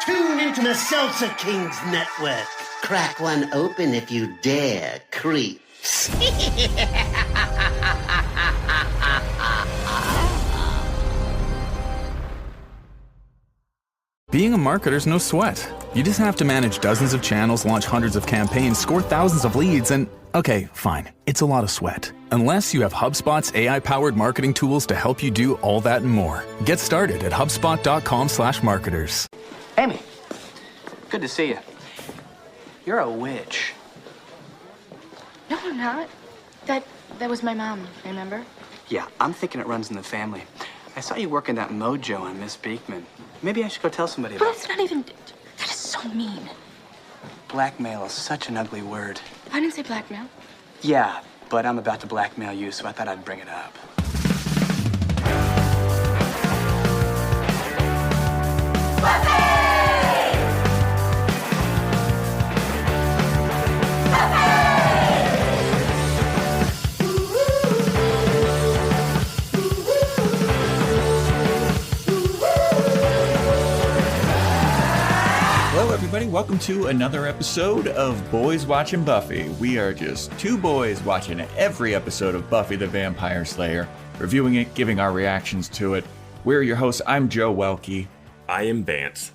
Tune into the Salsa Kings Network. Crack one open if you dare, creeps. Being a marketer's no sweat. You just have to manage dozens of channels, launch hundreds of campaigns, score thousands of leads, and okay, fine, it's a lot of sweat. Unless you have HubSpot's AI-powered marketing tools to help you do all that and more. Get started at HubSpot.com/marketers. Amy, good to see you. You're a witch. No, I'm not. That was my mom, remember? Yeah, I'm thinking it runs in the family. I saw you working that mojo on Miss Beekman. Maybe I should go tell somebody But about that's not even... That is so mean. Blackmail is such an ugly word. I didn't say blackmail. Yeah, but I'm about to blackmail you, so I thought I'd bring it up. Hello, everybody. Welcome to another episode of Boys Watching Buffy. We are just two boys watching every episode of Buffy the Vampire Slayer, reviewing it, giving our reactions to it. We're your hosts. I'm Joe Welke. I am Vance.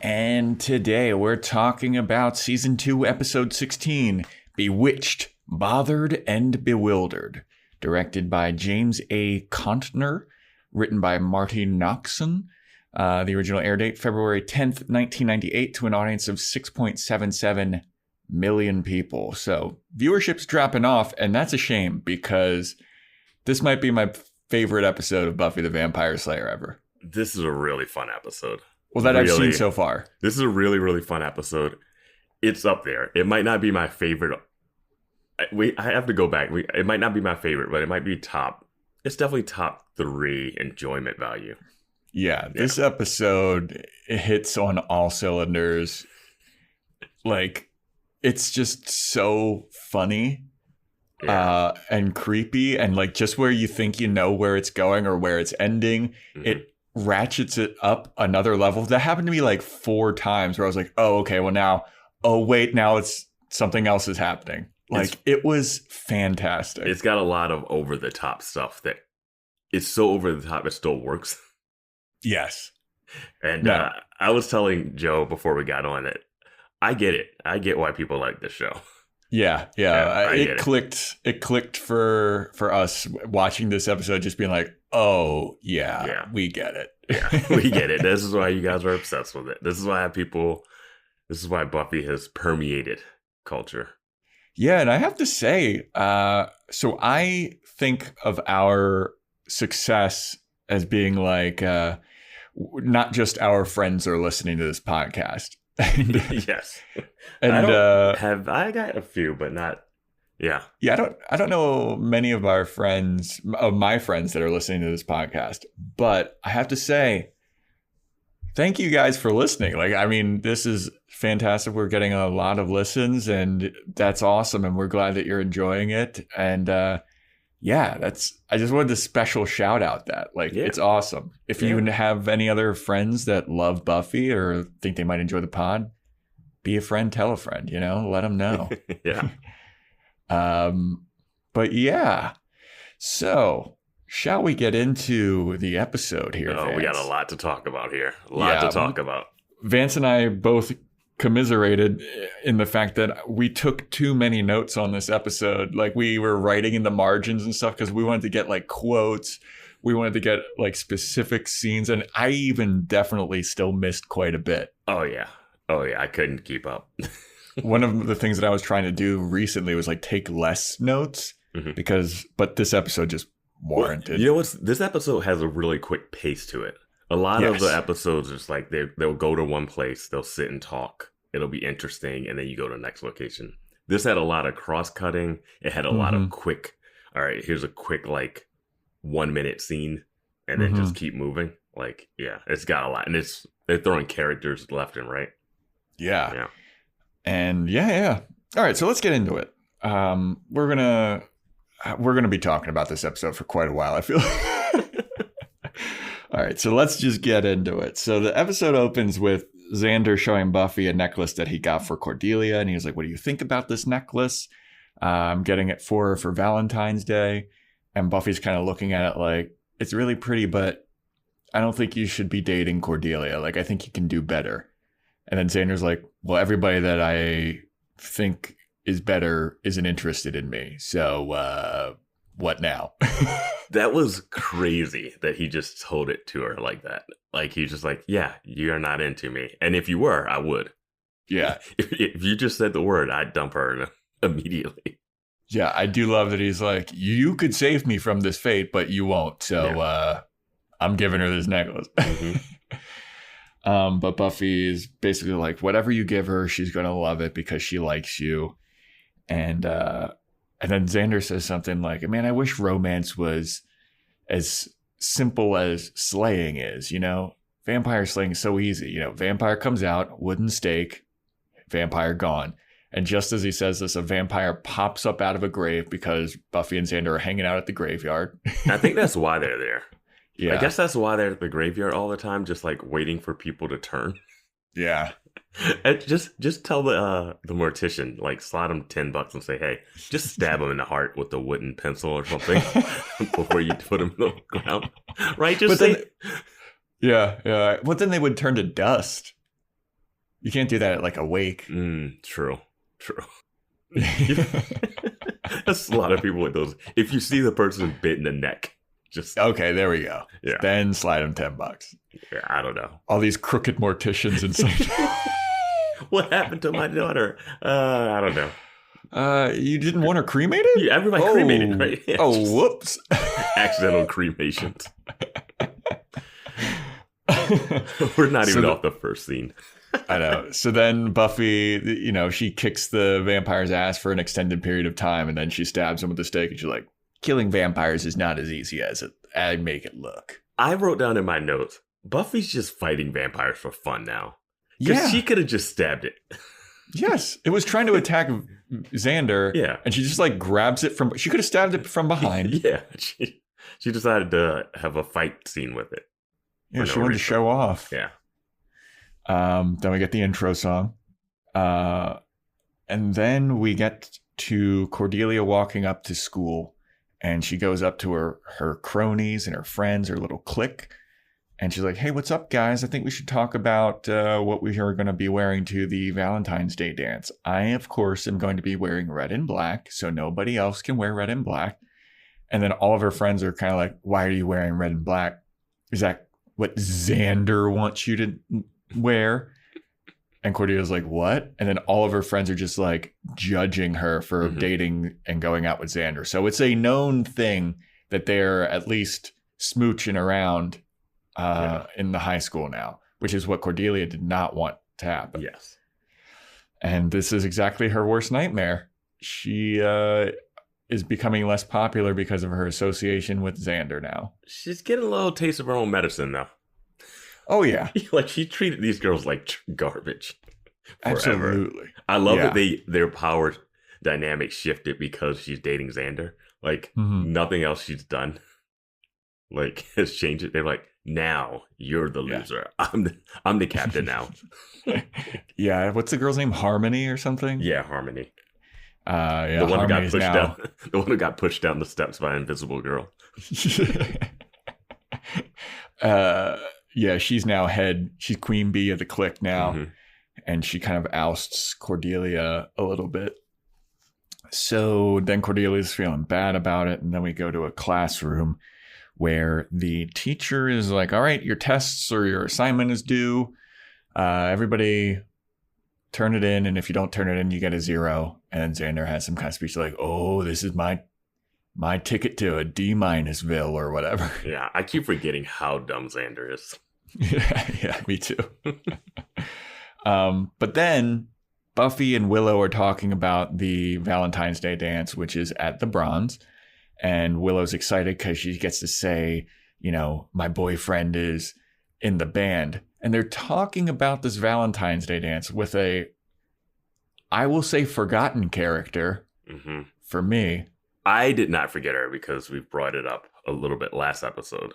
And today we're talking about Season 2, Episode 16, Bewitched, Bothered, and Bewildered. Directed by James A. Contner, written by Marty Noxon. The original air date, February 10th, 1998, to an audience of 6.77 million people. So viewership's dropping off, and that's a shame because this might be my favorite episode of Buffy the Vampire Slayer ever. This is a really fun episode. Well, that I've seen so far. This is a really, really fun episode. It's up there. It might not be my favorite. I have to go back. It might not be my favorite, but it might be top. It's definitely top 3 enjoyment value. Yeah, this episode hits on all cylinders. Like, it's just so funny and creepy. And like just where you think you know where it's going or where it's ending, it ratchets it up another level. That happened to me like 4 times where I was like, oh, okay, well now, oh, wait, now it's something else is happening. Like, it was fantastic. It's got a lot of over-the-top stuff that it's so over-the-top it still works. Yes. And I was telling Joe before we got on that I get it. I get why people like this show. Yeah. It clicked for us watching this episode, just being like, oh, yeah, we get it. Yeah, we get it. This is why you guys are obsessed with it. This is why Buffy has permeated culture. Yeah, and I have to say, so I think of our success as being like, not just our friends are listening to this podcast. Yes. And I got a few, but not. Yeah. Yeah. I don't know many of my friends that are listening to this podcast, but I have to say, thank you guys for listening. Like, I mean, this is fantastic. We're getting a lot of listens and that's awesome. And we're glad that you're enjoying it. And, I just wanted to special shout out that it's awesome. If you have any other friends that love Buffy or think they might enjoy the pod, be a friend, tell a friend, let them know. Yeah. But yeah. So shall we get into the episode here? Oh, Vance? We got a lot to talk about here. A lot to talk about. Vance and I both commiserated in the fact that we took too many notes on this episode. Like, we were writing in the margins and stuff because we wanted to get like quotes. We wanted to get like specific scenes. And I even definitely still missed quite a bit. Oh, yeah. I couldn't keep up. One of the things that I was trying to do recently was like take less notes but this episode just warranted. Well, this episode has a really quick pace to it. A lot of the episodes, it's like they'll go to one place, they'll sit and talk. It'll be interesting, and then you go to the next location. This had a lot of cross-cutting. It had a lot of quick, all right, here's a quick, 1-minute scene, and then just keep moving. Like, yeah, it's got a lot. And they're throwing characters left and right. Yeah. And yeah. All right, so let's get into it. We're gonna be talking about this episode for quite a while, I feel. All right, so let's just get into it. So the episode opens with Xander showing Buffy a necklace that he got for Cordelia. And he was like, what do you think about this necklace? I'm getting it for Valentine's Day. And Buffy's kind of looking at it like, it's really pretty, but I don't think you should be dating Cordelia. Like, I think you can do better. And then Xander's like, well, everybody that I think is better isn't interested in me. So what now? That was crazy that he just told it to her like that. Like, he's just like, yeah, you're not into me. And if you were, I would. Yeah. If you just said the word, I'd dump her immediately. Yeah, I do love that he's like, you could save me from this fate, but you won't. So I'm giving her this necklace. Mm-hmm. But Buffy is basically like, whatever you give her, she's going to love it because she likes you. And then Xander says something like, man, I wish romance was as simple as slaying is, you know? Vampire slaying is so easy. You know, vampire comes out, wooden stake, vampire gone. And just as he says this, a vampire pops up out of a grave because Buffy and Xander are hanging out at the graveyard. I think that's why they're there. Yeah. I guess that's why they're at the graveyard all the time, just like waiting for people to turn. Yeah. And just tell the mortician, like, slide him $10 and say, hey, just stab him in the heart with a wooden pencil or something before you put him in the ground. Right? Just but say... Yeah. But then they would turn to dust. You can't do that at like a wake. True. That's a lot of people with those. If you see the person bit in the neck, just okay, there we go. Yeah. Then slide them $10. Yeah, I don't know. All these crooked morticians inside. What happened to my daughter? I don't know. You didn't want her cremated? Yeah, everybody cremated, right? Yeah, whoops. Accidental cremations. We're not even off the first scene. I know. So then Buffy, you know, she kicks the vampire's ass for an extended period of time, and then she stabs him with a stake, and she's like, killing vampires is not as easy as I make it look. I wrote down in my notes, Buffy's just fighting vampires for fun now. Because she could have just stabbed it. Yes. It was trying to attack Xander. Yeah. And she just like grabs it from, she could have stabbed it from behind. Yeah. She decided to have a fight scene with it. Yeah, she wanted to show off. Yeah. Then we get the intro song. And then we get to Cordelia walking up to school, and she goes up to her cronies and her friends, her little clique. And she's like, hey, what's up, guys? I think we should talk about what we are going to be wearing to the Valentine's Day dance. I, of course, am going to be wearing red and black, so nobody else can wear red and black. And then all of her friends are kind of like, why are you wearing red and black? Is that what Xander wants you to wear? And Cordelia's like, what? And then all of her friends are just like judging her for dating and going out with Xander. So it's a known thing that they're at least smooching around in the high school now, which is what Cordelia did not want to happen. Yes. And this is exactly her worst nightmare. She is becoming less popular because of her association with Xander now. She's getting a little taste of her own medicine now. Oh, yeah. Like, she treated these girls like garbage. Forever. Absolutely. I love that their power dynamic shifted because she's dating Xander. Like, nothing else she's done, like, has changed it. They're like, now you're the loser. I'm the captain now. Yeah. What's the girl's name? Harmony or something? Yeah, Harmony. The one who got pushed down. The one who got pushed down the steps by an invisible girl. Yeah, she's now she's queen bee of the clique now, and she kind of ousts Cordelia a little bit. So then Cordelia's feeling bad about it, and then we go to a classroom where the teacher is like, all right, your tests or your assignment is due. Everybody turn it in, and if you don't turn it in, you get a 0. And Xander has some kind of speech like, oh, this is my ticket to a D-Ville or whatever. Yeah, I keep forgetting how dumb Xander is. Yeah, me too. But then Buffy and Willow are talking about the Valentine's Day dance, which is at the Bronze. And Willow's excited because she gets to say, you know, my boyfriend is in the band. And they're talking about this Valentine's Day dance with I will say, forgotten character for me. I did not forget her because we brought it up a little bit last episode.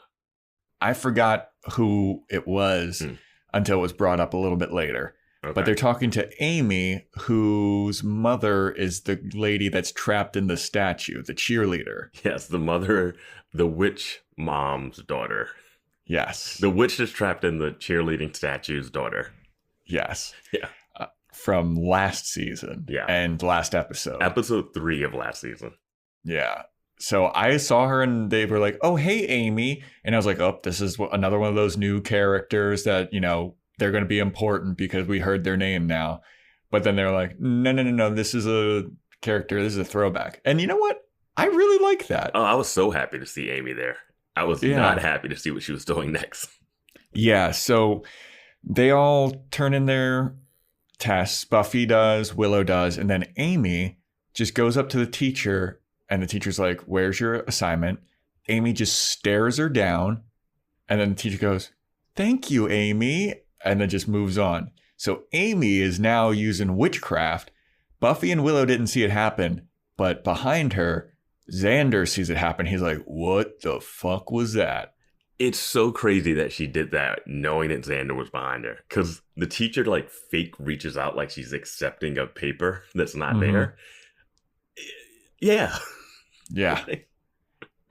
I forgot who it was until it was brought up a little bit later. Okay. But they're talking to Amy, whose mother is the lady that's trapped in the statue, the cheerleader. Yes, the mother, the witch mom's daughter. Yes. The witch that's trapped in the cheerleading statue's daughter. Yes. Yeah. From last season. Yeah. And last episode. Episode 3 of last season. Yeah. So I saw her and they were like, oh, hey, Amy. And I was like, oh, this is another one of those new characters that, you know, they're going to be important because we heard their name now. But then they're like, no. This is a character. This is a throwback. And you know what? I really like that. Oh, I was so happy to see Amy there. I was not happy to see what she was doing next. Yeah. So they all turn in their tests. Buffy does, Willow does. And then Amy just goes up to the teacher and the teacher's like, where's your assignment? Amy just stares her down. And then the teacher goes, thank you, Amy. And then just moves on. So Amy is now using witchcraft. Buffy and Willow didn't see it happen. But behind her, Xander sees it happen. He's like, what the fuck was that? It's so crazy that she did that knowing that Xander was behind her. Because the teacher like fake reaches out like she's accepting a paper that's not there. Yeah. Yeah.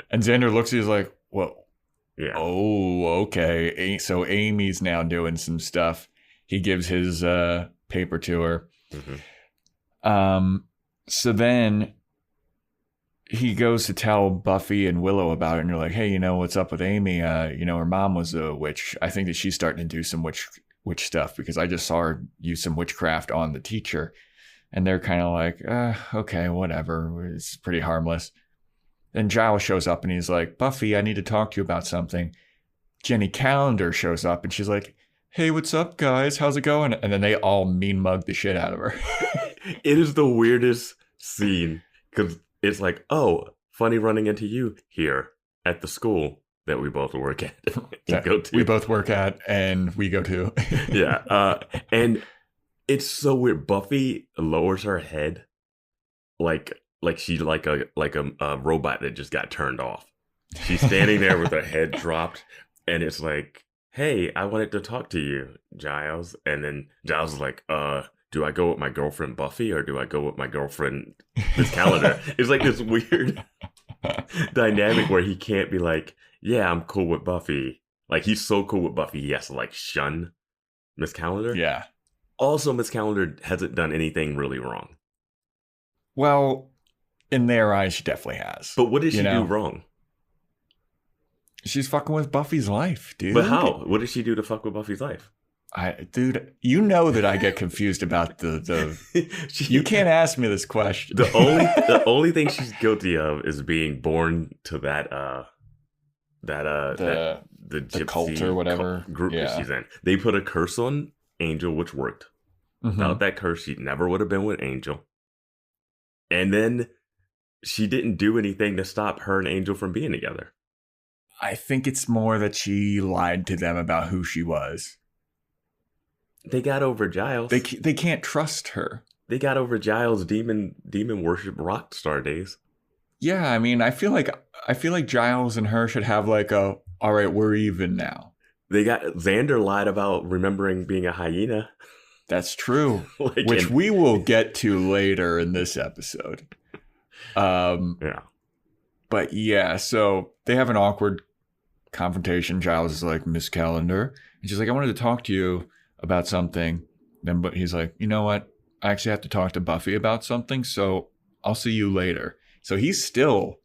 And Xander looks, he's like, whoa. Yeah. Oh, okay. So Amy's now doing some stuff. He gives his paper to her. So then he goes to tell Buffy and Willow about it. And you're like, hey, you know, what's up with Amy? You know, her mom was a witch. I think that she's starting to do some witch stuff because I just saw her use some witchcraft on the teacher. And they're kind of like, okay, whatever. It's pretty harmless. Then Giles shows up and he's like, Buffy, I need to talk to you about something. Jenny Calendar shows up and she's like, hey, what's up, guys? How's it going? And then they all mean mug the shit out of her. It is the weirdest scene because it's like, oh, funny running into you here at the school that we both work at. We both work at and we go to. Yeah. And it's so weird. Buffy lowers her head like she's like a robot that just got turned off. She's standing there with her head dropped, and it's like, hey, I wanted to talk to you, Giles. And then Giles is like, do I go with my girlfriend Buffy or do I go with my girlfriend Miss Calendar? It's like this weird dynamic where he can't be like, yeah, I'm cool with Buffy. Like, he's so cool with Buffy, he has to like shun Miss Calendar. Yeah. Also, Miss Calendar hasn't done anything really wrong. Well, in their eyes, she definitely has. But what did she do wrong? She's fucking with Buffy's life, dude. But how? What did she do to fuck with Buffy's life? Dude, you know that I get confused about the you can't ask me this question. The only thing she's guilty of is being born to the gypsy cult or whatever group that she's in. They put a curse on Angel, which worked. Without that curse, she never would have been with Angel. And then she didn't do anything to stop her and Angel from being together. I think it's more that she lied to them about who she was. They got over Giles. They can't trust her. They got over Giles' demon worship rock star days. Yeah, I mean, I feel like Giles and her should have like all right, we're even now. They got Xander lied about remembering being a hyena. That's true, which we will get to later in this episode. Yeah. But yeah, so they have an awkward confrontation. Giles is like, Miss Calendar. And she's like, I wanted to talk to you about something. Then but he's like, you know what? I actually have to talk to Buffy about something, so I'll see you later. So he's still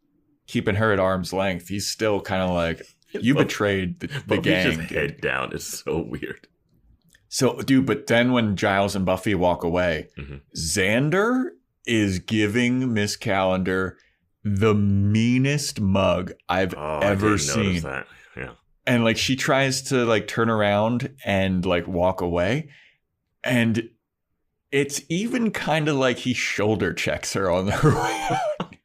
keeping her at arm's length. He's still kind of like, you betrayed the gang. Just head down. It's so weird. So, dude, but then when Giles and Buffy walk away, Xander is giving Miss Calendar the meanest mug I've ever seen. That. Yeah. And like she tries to like turn around and like walk away. And it's even kind of like he shoulder checks her on her way out.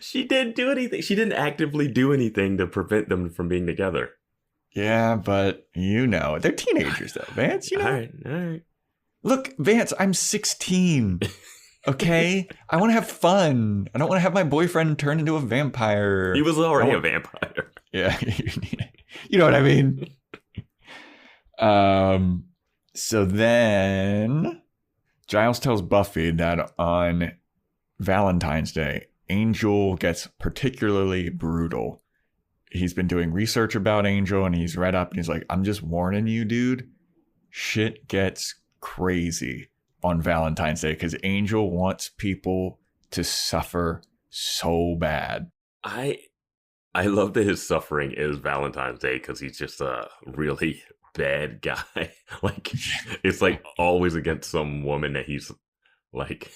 She didn't do anything. She didn't actively do anything to prevent them from being together. Yeah, but you know, they're teenagers though, Vance, you know. All right. Look, Vance, I'm 16. Okay? I want to have fun. I don't want to have my boyfriend turn into a vampire. He was already a vampire. Yeah. You know what I mean? So then Giles tells Buffy that on Valentine's Day, Angel gets particularly brutal. He's been doing research about Angel and he's read up and he's like, I'm just warning you, dude. Shit gets crazy on Valentine's Day because Angel wants people to suffer so bad. I love that his suffering is Valentine's Day because he's just a really bad guy. Like, it's like always against some woman that he's like,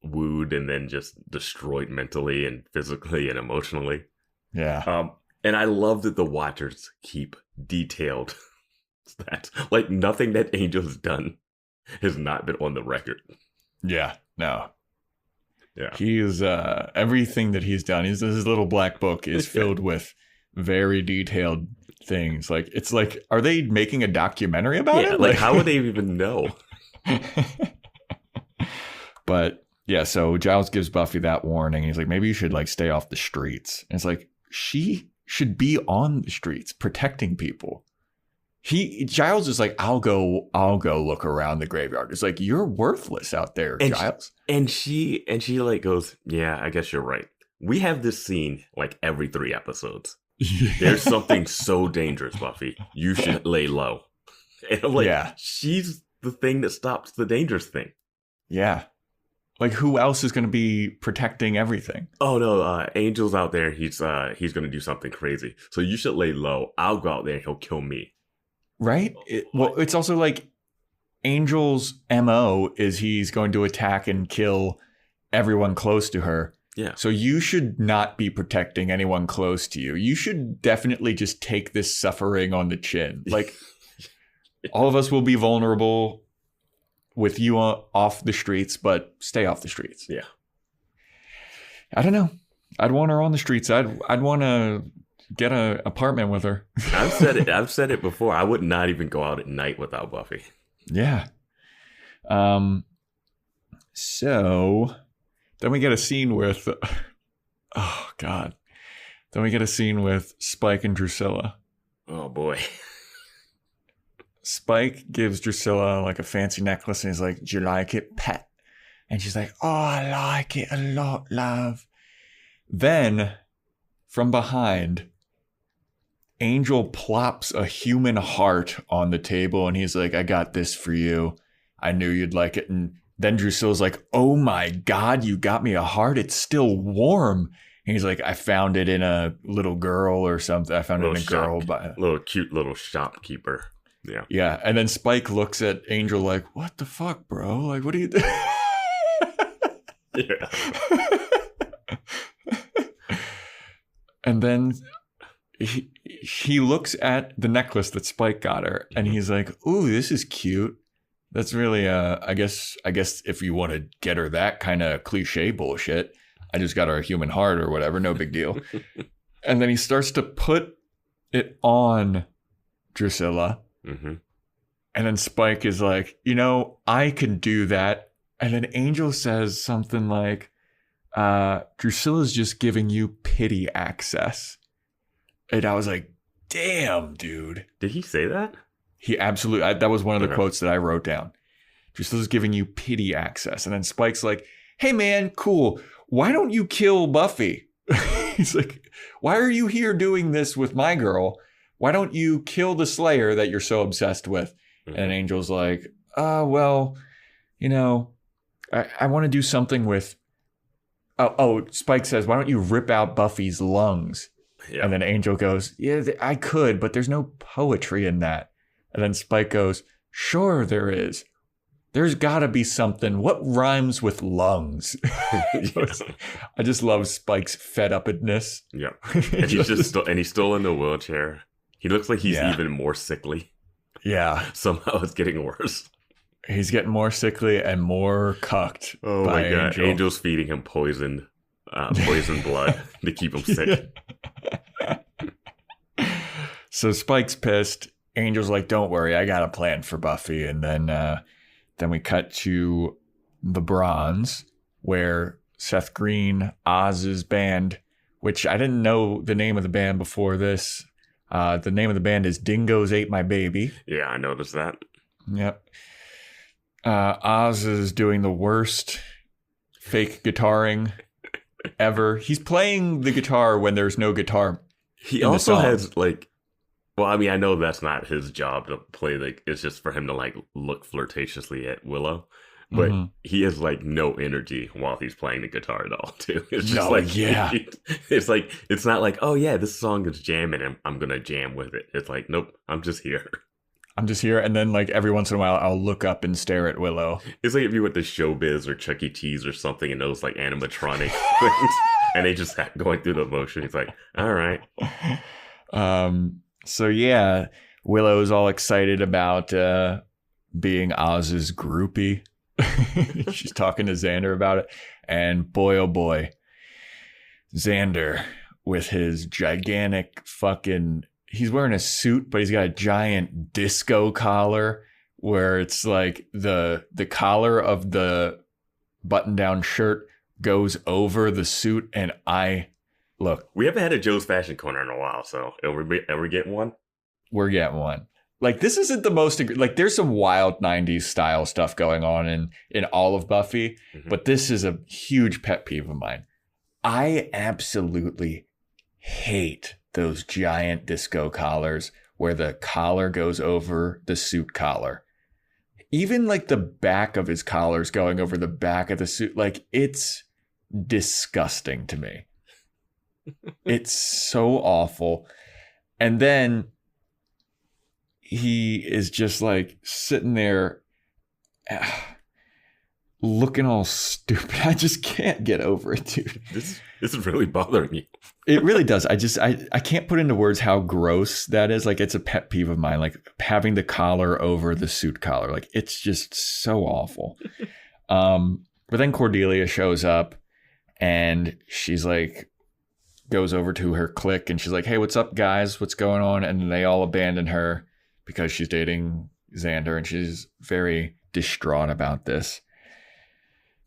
wooed and then just destroyed mentally and physically and emotionally. Yeah. And I love that the Watchers keep detailed that, like, nothing that Angel has done has not been on the record. Yeah. No. Yeah. He is, everything that he's done, his little black book is filled with very detailed things. Like, it's like, are they making a documentary about it? Like, how would they even know? But yeah, so Giles gives Buffy that warning. He's like, maybe you should like stay off the streets. And it's like, she should be on the streets protecting people. Giles is like, I'll go look around the graveyard. It's like, you're worthless out there, Giles. And she like goes, yeah, I guess you're right. We have this scene like every 3 episodes. There's something so dangerous, Buffy. You should lay low. And I'm like, yeah. She's the thing that stops the dangerous thing. Yeah. Like, who else is going to be protecting everything? Oh, no. Angel's out there. He's going to do something crazy. So you should lay low. I'll go out there and he'll kill me. Right? It's also like Angel's MO is he's going to attack and kill everyone close to her. Yeah. So you should not be protecting anyone close to you. You should definitely just take this suffering on the chin. Like, all of us will be vulnerable with you off the streets, but stay off the streets. Yeah. I don't know. I'd want her on the streets. I'd want to get an apartment with her. I've said it before. I would not even go out at night without Buffy. Yeah. So then we get a scene with, oh God. Then we get a scene with Spike and Drusilla. Oh boy. Spike gives Drusilla like a fancy necklace and he's like, do you like it, pet? And she's like, oh, I like it a lot, love. Then from behind, Angel plops a human heart on the table and he's like, I got this for you. I knew you'd like it. And then Drusilla's like, oh my God, you got me a heart. It's still warm. And he's like, I found it in a little girl or something. I found it in a girl. Cute little shopkeeper. Yeah. Yeah. And then Spike looks at Angel like, what the fuck, bro? Like, what are you doing? Yeah. And then he looks at the necklace that Spike got her and he's like, ooh, this is cute. That's really, I guess if you want to get her that kind of cliche bullshit, I just got her a human heart or whatever. No big deal. And then he starts to put it on Drusilla. Mm-hmm. And then Spike is like, I can do that. And then Angel says something like, Drusilla's just giving you pity access. And I was like, damn, dude. Did he say that? He absolutely, that was one of the quotes that I wrote down. Drusilla's giving you pity access. And then Spike's like, hey man, cool. Why don't you kill Buffy? He's like, why are you here doing this with my girl? Why don't you kill the Slayer that you're so obsessed with? Mm-hmm. And Angel's like, well, I want to do something with, Spike says, why don't you rip out Buffy's lungs? Yeah. And then Angel goes, yeah, I could, but there's no poetry in that. And then Spike goes, sure there is. There's got to be something. What rhymes with lungs? I just love Spike's fed upness. Yeah. And he's still in the wheelchair. He looks like he's even more sickly. Yeah. Somehow it's getting worse. He's getting more sickly and more cucked. Oh my God. Angel's feeding him poison blood to keep him sick. So Spike's pissed. Angel's like, don't worry, I got a plan for Buffy. And then we cut to the Bronze, where Seth Green, Oz's band, which I didn't know the name of the band before this. The name of the band is Dingoes Ate My Baby. Yeah, I noticed that. Yep. Oz is doing the worst fake guitaring ever. He's playing the guitar when there's no guitar. He also has like, well, I mean, I know that's not his job to play. Like, it's just for him to like look flirtatiously at Willow, but he has like no energy while he's playing the guitar at all. Too. It's just it's like it's not like, oh yeah, this song is jamming and I'm gonna jam with it. It's like, nope, I'm just here. And then like every once in a while I'll look up and stare at Willow. It's like if you went to Showbiz or Chuck E. Cheese or something and those like animatronic things and they just going through the motion. It's like, all right. So yeah, Willow's all excited about being Oz's groupie. She's talking to Xander about it. And boy, oh boy, Xander with his gigantic fucking... He's wearing a suit, but he's got a giant disco collar where it's like the collar of the button-down shirt goes over the suit. And look. We haven't had a Joe's Fashion Corner in a while, so are we getting one? We're getting one. Like, this isn't the most... Like, there's some wild 90s style stuff going on in all of Buffy, but this is a huge pet peeve of mine. I absolutely hate those giant disco collars where the collar goes over the suit collar. Even like the back of his collar's going over the back of the suit. Like, it's disgusting to me. It's so awful. And then he is just like sitting there looking all stupid. I just can't get over it, dude. This is really bothering me. It really does. I can't put into words how gross that is. Like, it's a pet peeve of mine, like having the collar over the suit collar. Like, it's just so awful. But then Cordelia shows up and she's like, goes over to her clique and she's like, hey, what's up, guys? What's going on? And they all abandon her because she's dating Xander and she's very distraught about this.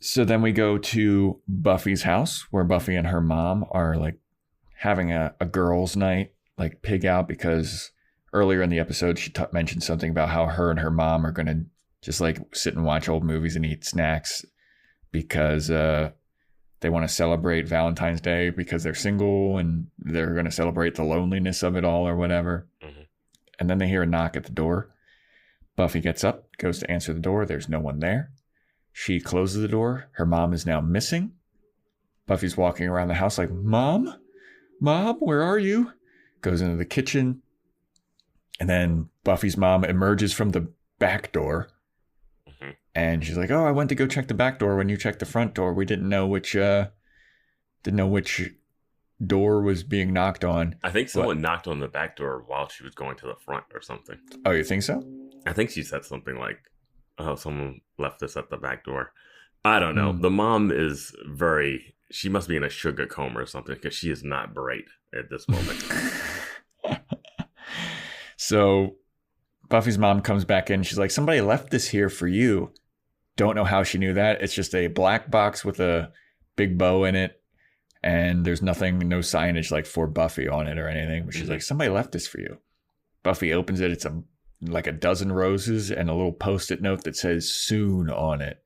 So then we go to Buffy's house where Buffy and her mom are like having a girls' night, like pig out, because earlier in the episode she mentioned something about how her and her mom are going to just like sit and watch old movies and eat snacks because they want to celebrate Valentine's Day because they're single and they're going to celebrate the loneliness of it all or whatever. And then they hear a knock at the door. Buffy gets up, goes to answer the door. There's no one there. She closes the door. Her mom is now missing. Buffy's walking around the house like, Mom, where are you? Goes into the kitchen. And then Buffy's mom emerges from the back door. And she's like, oh, I went to go check the back door when you checked the front door. We didn't know which door was being knocked on. I think someone knocked on the back door while she was going to the front or something. Oh, you think so? I think she said something like, oh, someone left us at the back door. I don't know. The mom is she must be in a sugar coma or something because she is not bright at this moment. So Buffy's mom comes back in. She's like, somebody left this here for you. Don't know how she knew that. It's just a black box with a big bow in it. And there's no signage like for Buffy on it or anything. But she's like, somebody left this for you. Buffy opens it. It's like a dozen roses and a little Post-it note that says soon on it.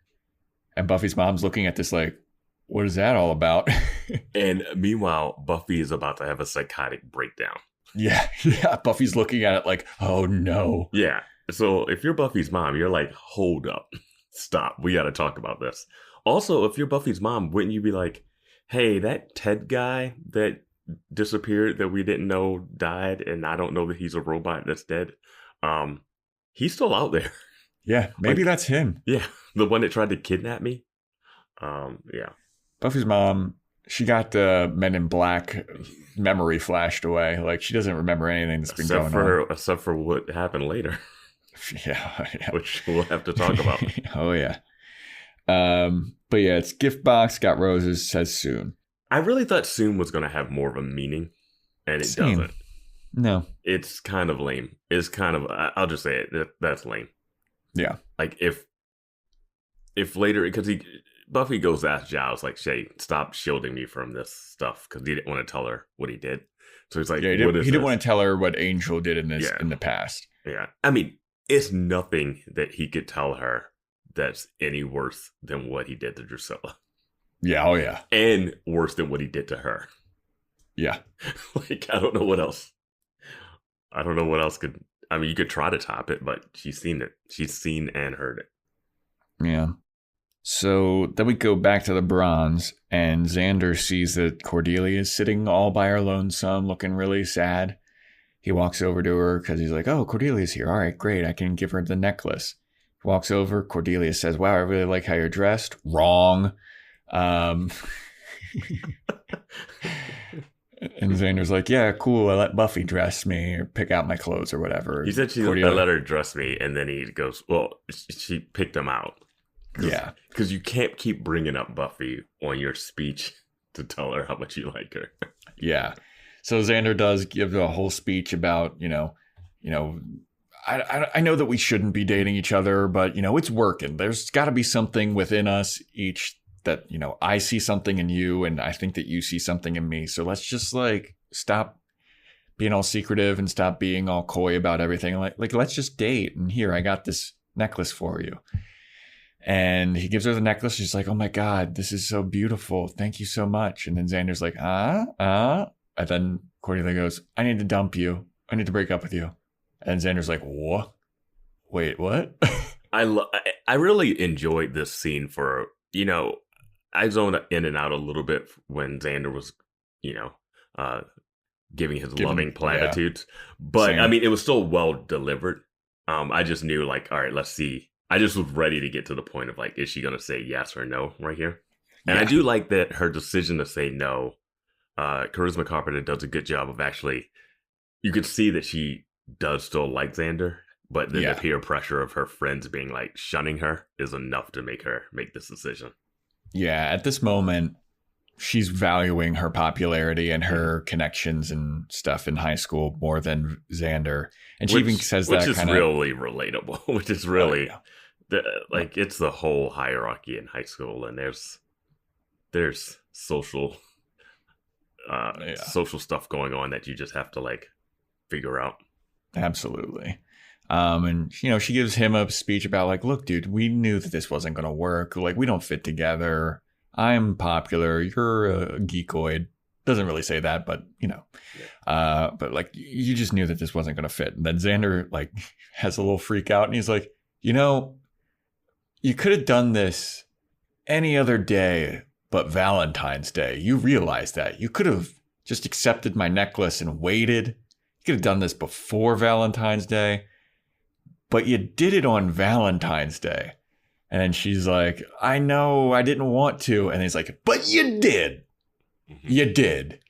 And Buffy's mom's looking at this like, what is that all about? And meanwhile, Buffy is about to have a psychotic breakdown. Yeah. Buffy's looking at it like, oh no. Yeah. So if you're Buffy's mom, you're like, hold up. Stop. We got to talk about this. Also, if you're Buffy's mom, wouldn't you be like, hey, that Ted guy that disappeared that we didn't know died, and I don't know that he's a robot that's dead. He's still out there. Yeah, maybe that's him. Yeah, the one that tried to kidnap me. Yeah. Buffy's mom, she got the Men in Black memory flashed away. Like, she doesn't remember anything that's been going on. Except for what happened later. Yeah. Which we'll have to talk about. Oh, yeah. But yeah, it's gift box, got roses, says soon. I really thought soon was going to have more of a meaning, and it doesn't. No. It's kind of lame. It's kind of, I'll just say it, that's lame. Yeah. Like, if later, because Buffy goes to ask Giles, like, Shay, stop shielding me from this stuff, because he didn't want to tell her what he did. So he's like, he didn't want to tell her what Angel did in the past. Yeah. I mean, it's nothing that he could tell her that's any worse than what he did to Drusilla. Yeah. Oh, yeah. And worse than what he did to her. Yeah. Like, I don't know what else. I don't know what else could. I mean, you could try to top it, but she's seen it. She's seen and heard it. Yeah. So then we go back to the bronze, and Xander sees that Cordelia is sitting all by her lonesome, looking really sad. He walks over to her because he's like, oh, Cordelia's here. All right, great. I can give her the necklace. He walks over. Cordelia says, wow, I really like how you're dressed. Wrong. And Xander's like, yeah, cool. I let Buffy dress me or pick out my clothes or whatever. He said I let her dress me. And then he goes, well, she picked him out. Yeah. Because you can't keep bringing up Buffy on your speech to tell her how much you like her. Yeah. So Xander does give a whole speech about, I know that we shouldn't be dating each other, but, it's working. There's got to be something within us each that, I see something in you and I think that you see something in me. So let's just stop being all secretive and stop being all coy about everything. Like let's just date. And here, I got this necklace for you. And he gives her the necklace. She's like, oh my God, this is so beautiful. Thank you so much. And then Xander's like, And then Cordelia goes, I need to dump you. I need to break up with you. And Xander's like, what? Wait, what? I really enjoyed this scene for, I zoned in and out a little bit when Xander was, giving his loving platitudes. Yeah. But, same. I mean, it was still well delivered. I just knew, all right, let's see. I just was ready to get to the point of, is she going to say yes or no right here? And I do like that her decision to say no. Charisma Carpenter does a good job of actually, you could see that she does still like Xander, but then the peer pressure of her friends being shunning her is enough to make her make this decision. Yeah, at this moment, she's valuing her popularity and her connections and stuff in high school more than Xander. And she even says that which is really relatable, which is really, it's the whole hierarchy in high school, and there's social stuff going on that you just have to figure out. Absolutely. And she gives him a speech about look, dude, we knew that this wasn't going to work. We don't fit together. I'm popular. You're a geekoid. Doesn't really say that, but but you just knew that this wasn't going to fit. And then Xander has a little freak out, and he's like, you could have done this any other day but Valentine's Day. You realize that. You could have just accepted my necklace and waited. You could have done this before Valentine's Day, but you did it on Valentine's Day. And then she's like, I know, I didn't want to. And he's like, but you did. Mm-hmm. You did.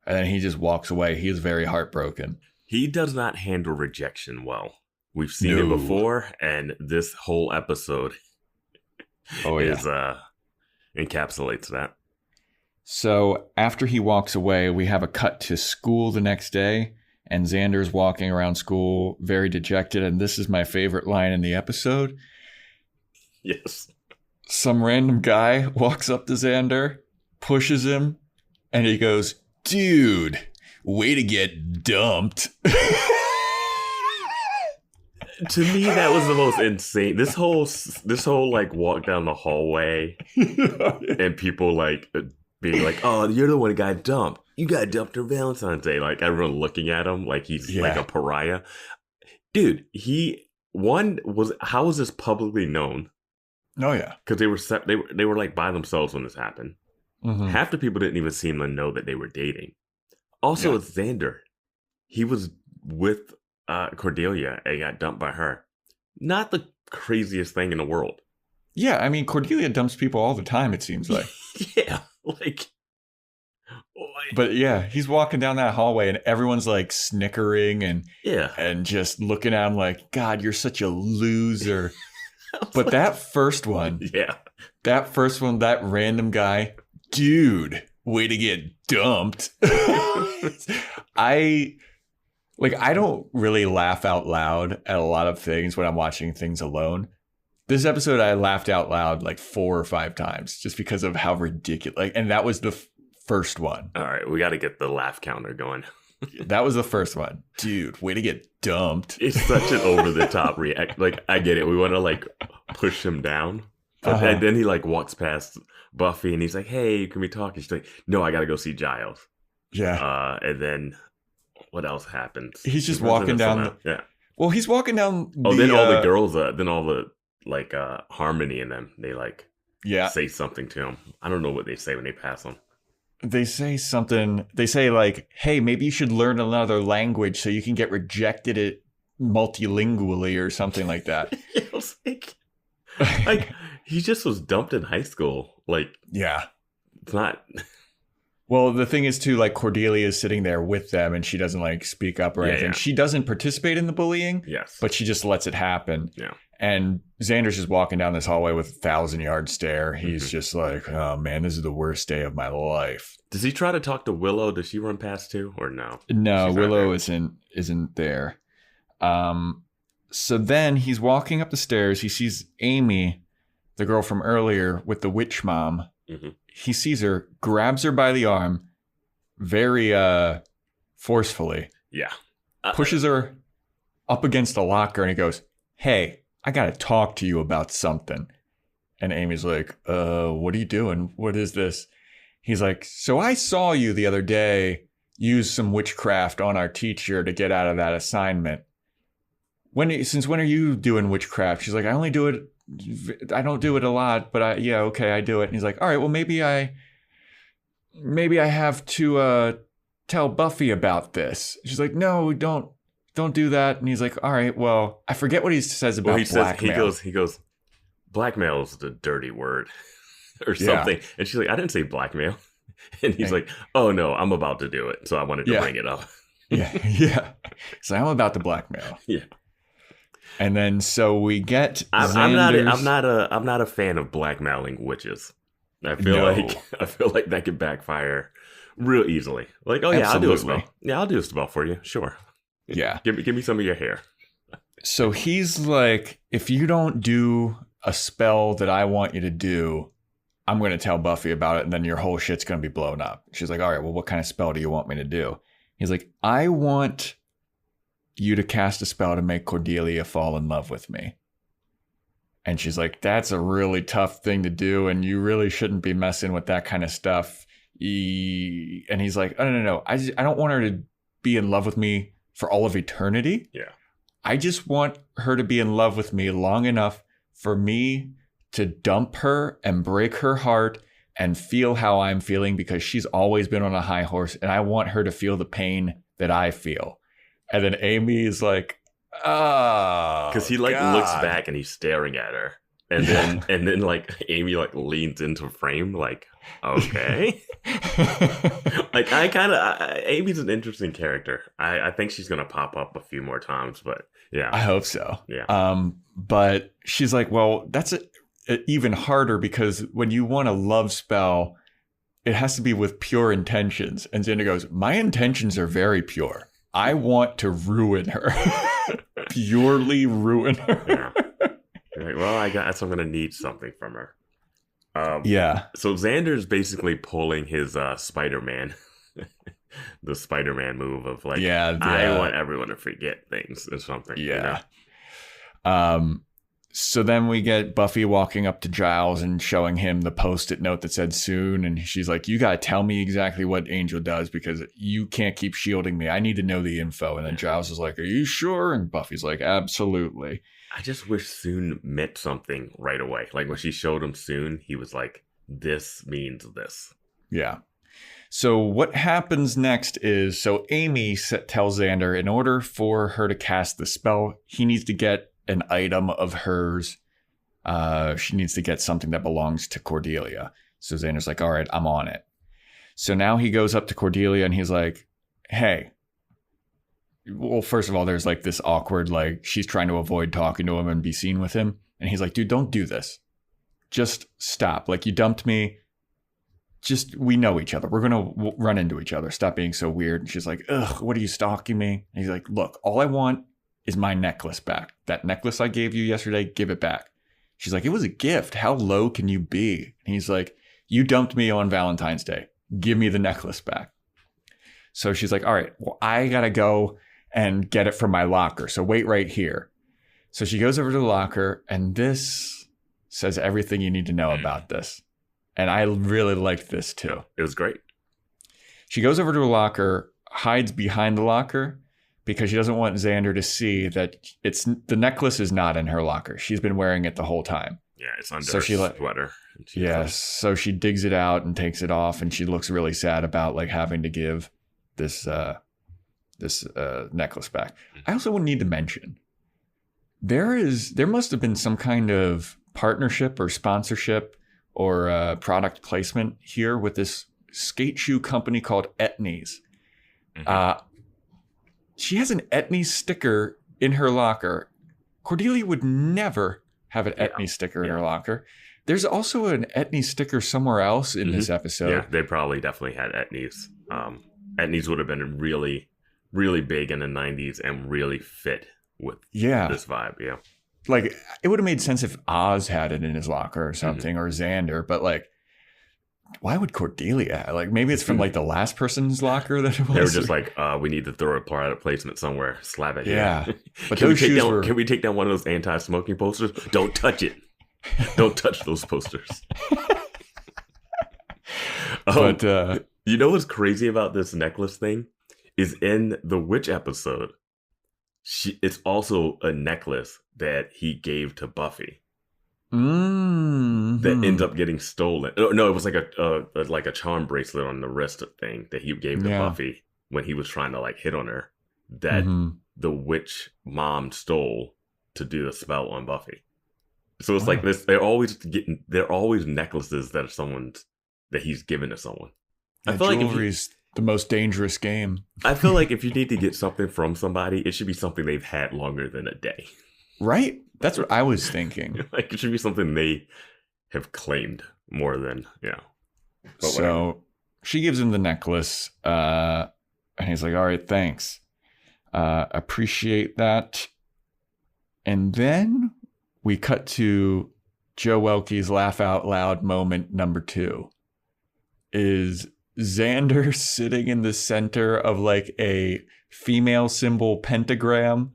And then he just walks away. He is very heartbroken. He does not handle rejection well. We've seen it before, and this whole episode encapsulates that. So after he walks away, we have a cut to school the next day, and Xander's walking around school very dejected. And this is my favorite line in the episode. Yes. Some random guy walks up to Xander, pushes him, and he goes, dude, way to get dumped. To me, that was the most insane. This whole walk down the hallway and people being like, oh, you're the one who got dumped. You got dumped on Valentine's Day. Everyone looking at him like he's a pariah. Dude, how was this publicly known? Oh yeah, because they were by themselves when this happened. Mm-hmm. Half the people didn't even seem to know that they were dating. Also, it's Xander. He was with Cordelia and got dumped by her. Not the craziest thing in the world. Yeah, I mean, Cordelia dumps people all the time, it seems like. Yeah, But yeah, he's walking down that hallway and everyone's snickering and just looking at him like, God, you're such a loser. But that first one, that random guy, dude, way to get dumped. I don't really laugh out loud at a lot of things when I'm watching things alone. This episode, I laughed out loud 4 or 5 times just because of how ridiculous. And that was the first one. All right, we got to get the laugh counter going. That was the first one. Dude, way to get dumped. It's such an over-the-top react. Like, I get it. We want to, like, push him down. But and then he, like, walks past Buffy, and he's like, hey, can we talk? And she's like, no, I got to go see Giles. Yeah. And then what else happens? He's just walking down. Yeah. Well, he's walking down. Then all the girls, then all the, like, Harmony and them, they, like, say something to him. I don't know what they say when they pass him. They say something. They say like, "Hey, maybe you should learn another language so you can get rejected at multilingually or something like that." It was like he just was dumped in high school. Like, yeah, it's not. Well, the thing is too, like Cordelia is sitting there with them, and she doesn't like speak up or anything. Yeah. She doesn't participate in the bullying. Yes, but she just lets it happen. Yeah. And Xander's just walking down this hallway with 1,000-yard stare. He's just like, oh, man, this is the worst day of my life. Does he try to talk to Willow? Does she run past too or no? No, Willow isn't there. So then he's walking up the stairs. He sees Amy, the girl from earlier with the witch mom. Mm-hmm. He sees her, grabs her by the arm very forcefully. Yeah. Pushes her up against a locker and he goes, hey, I got to talk to you about something. And Amy's like, what are you doing? What is this? He's like, so I saw you the other day use some witchcraft on our teacher to get out of that assignment. Since when are you doing witchcraft? She's like, I don't do it a lot, but I do it. And he's like, all right, well, maybe I have to tell Buffy about this. She's like, no, don't do that. And he's like, all right, well, I forget what he says about blackmail. He goes, blackmail is the dirty word or something. Yeah. And she's like, I didn't say blackmail. And he's like, oh no, I'm about to do it. So I wanted to bring it up. Yeah. So I'm about to blackmail. Yeah. And then so we get I'm not a fan of blackmailing witches. I feel like that could backfire real easily. Like, oh yeah, Absolutely. I'll do a spell. Yeah, I'll do a spell for you. Sure. Yeah. Give me some of your hair. So he's like, if you don't do a spell that I want you to do, I'm going to tell Buffy about it, and then your whole shit's going to be blown up. She's like, all right, well, what kind of spell do you want me to do? He's like, I want you to cast a spell to make Cordelia fall in love with me. And she's like, that's a really tough thing to do, and you really shouldn't be messing with that kind of stuff. And he's like, oh, no. I don't want her to be in love with me for all of eternity. Yeah. I just want her to be in love with me long enough for me to dump her and break her heart and feel how I'm feeling, because she's always been on a high horse and I want her to feel the pain that I feel. And then Amy is like, oh, because he like God. Looks back and he's staring at her. And then like Amy like leans into frame like, okay. Like Amy's an interesting character. I think she's going to pop up a few more times, but yeah. I hope so. Yeah. But she's like, well, that's even harder, because when you want a love spell, it has to be with pure intentions. And Xander goes, my intentions are very pure. I want to ruin her. Purely ruin her. Yeah. Like, well, I guess I'm going to need something from her. Yeah. So Xander's basically pulling his Spider-Man, the Spider-Man move of like, I want everyone to forget things or something. Yeah. You know? So then we get Buffy walking up to Giles and showing him the Post-it note that said soon. And she's like, you got to tell me exactly what Angel does, because you can't keep shielding me. I need to know the info. And then Giles is like, are you sure? And Buffy's like, absolutely. I just wish Soon meant something right away. Like when she showed him Soon, he was like, this means this. Yeah. So what happens next is, Amy tells Xander in order for her to cast the spell, he needs to get an item of hers. She needs to get something that belongs to Cordelia. So Xander's like, all right, I'm on it. So now he goes up to Cordelia and he's like, hey. Well, first of all, there's like this awkward, like she's trying to avoid talking to him and be seen with him. And he's like, dude, don't do this. Just stop. Like, you dumped me. We know each other. We're going to run into each other. Stop being so weird. And she's like, ugh, what are you stalking me? And he's like, look, all I want is my necklace back. That necklace I gave you yesterday, give it back. She's like, it was a gift. How low can you be? And he's like, you dumped me on Valentine's Day. Give me the necklace back. So she's like, all right, well, I got to go and get it from my locker. So wait right here. So she goes over to the locker, and this says everything you need to know about this. And I really liked this too. It was great. She goes over to a locker, hides behind the locker because she doesn't want Xander to see that the necklace is not in her locker. She's been wearing it the whole time. Yeah, it's under her sweater. Yes. So she digs it out and takes it off, and she looks really sad about like having to give this necklace back. I also would need to mention there must have been some kind of partnership or sponsorship or product placement here with this skate shoe company called Etnies. She has an Etnies sticker in her locker. Cordelia would never have an Etnies sticker in her locker. There's also an Etnies sticker somewhere else in this episode. Yeah, they probably definitely had Etnies. Etnies would have been really, really big in the 90s and really fit with this vibe. Yeah. Like, it would have made sense if Oz had it in his locker or something, or Xander, but like, why would Cordelia? Like, maybe it's from like the last person's locker that it was. They were just like, we need to throw a product placement somewhere. Slap it here. Yeah. But can we take down one of those anti-smoking posters? Don't touch it. Don't touch those posters. But you know what's crazy about this necklace thing? Is in the witch episode, it's also a necklace that he gave to Buffy. That ends up getting stolen. No, it was like a charm bracelet on the wrist thing that he gave to Buffy when he was trying to like hit on her. That the witch mom stole to do the spell on Buffy. So it's like this. They're always necklaces that he's given to someone. I feel like jewelry's the most dangerous game. I feel like if you need to get something from somebody, it should be something they've had longer than a day. Right? That's what I was thinking. Like, it should be something they have claimed more than, But so she gives him the necklace, and he's like, all right, thanks. Appreciate that. And then we cut to Joe Welke's laugh out loud moment number 2. Is Xander sitting in the center of like a female symbol pentagram,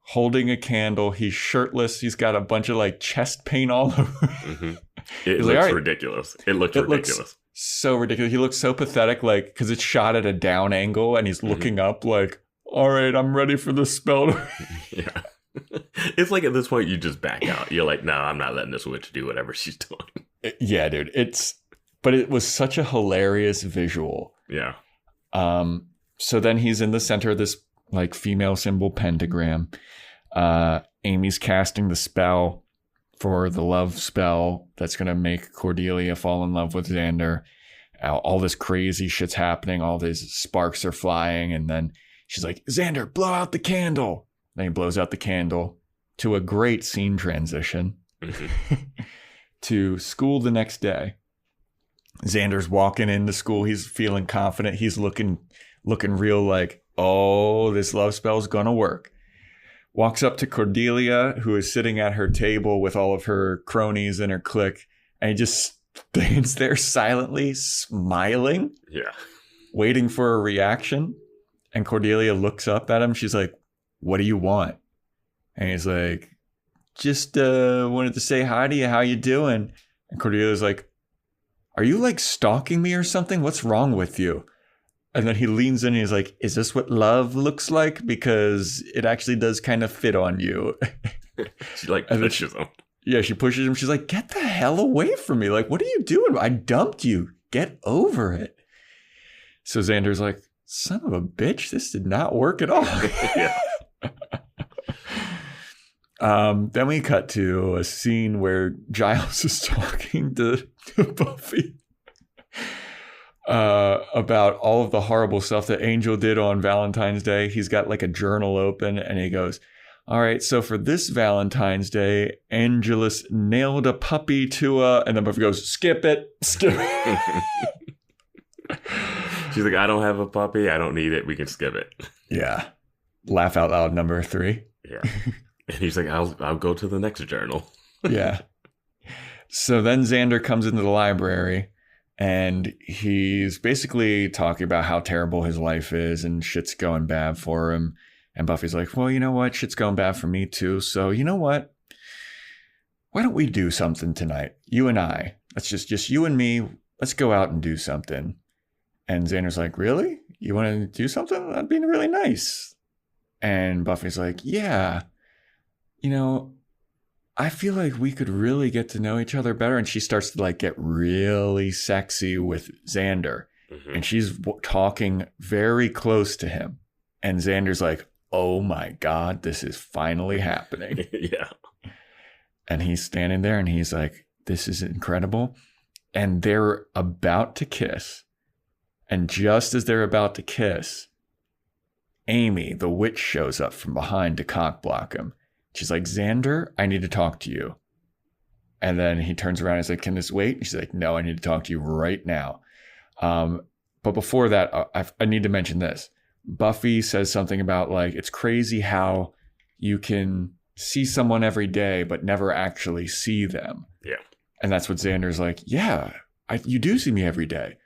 holding a candle. He's shirtless. He's got a bunch of like chest paint all over. It looks ridiculous. It looks ridiculous. So ridiculous. He looks so pathetic, like, because it's shot at a down angle and he's looking up like, all right, I'm ready for the spell. Yeah. It's like at this point you just back out. You're like, no, I'm not letting this witch do whatever she's doing. Yeah, dude. But it was such a hilarious visual. Yeah. So then he's in the center of this like female symbol pentagram. Amy's casting the spell for the love spell that's going to make Cordelia fall in love with Xander. All this crazy shit's happening. All these sparks are flying. And then she's like, Xander, blow out the candle. Then he blows out the candle to a great scene transition to school the next day. Xander's walking into school. He's feeling confident. He's looking real like, oh, this love spell's gonna work. Walks up to Cordelia, who is sitting at her table with all of her cronies and her clique, and he just stands there silently smiling, waiting for a reaction. And Cordelia looks up at him. She's like, what do you want? And he's like, just wanted to say hi to you. How you doing? And Cordelia's like, are you like stalking me or something? What's wrong with you? And then he leans in and he's like, is this what love looks like? Because it actually does kind of fit on you. She like pushes him. Yeah, she pushes him. She's like, get the hell away from me. Like, what are you doing? I dumped you. Get over it. So Xander's like, son of a bitch, this did not work at all. Then we cut to a scene where Giles is talking to Buffy about all of the horrible stuff that Angel did on Valentine's Day. He's got like a journal open and he goes, all right, so for this Valentine's Day, Angelus nailed a puppy to and then Buffy goes, skip it. She's like, I don't have a puppy. I don't need it. We can skip it. Yeah. Laugh out loud number 3. Yeah. And he's like, I'll go to the next journal. Yeah. So then Xander comes into the library And he's basically talking about how terrible his life is and shit's going bad for him. And Buffy's like, well, you know what? Shit's going bad for me too. So you know what? Why don't we do something tonight? You and I. Let's just you and me. Let's go out and do something. And Xander's like, really? You want to do something? That'd be really nice. And Buffy's like, yeah. You know, I feel like we could really get to know each other better. And she starts to like get really sexy with Xander. Mm-hmm. And she's talking very close to him. And Xander's like, oh my God, this is finally happening. Yeah. And he's standing there and he's like, this is incredible. And they're about to kiss. And just as they're about to kiss, Amy, the witch, shows up from behind to cock block him. She's like, Xander, I need to talk to you. And then he turns around and he's like, can this wait? And she's like, no, I need to talk to you right now. But before that, I need to mention this. Buffy says something about like, it's crazy how you can see someone every day, but never actually see them. Yeah. And that's what Xander's like, yeah, you do see me every day.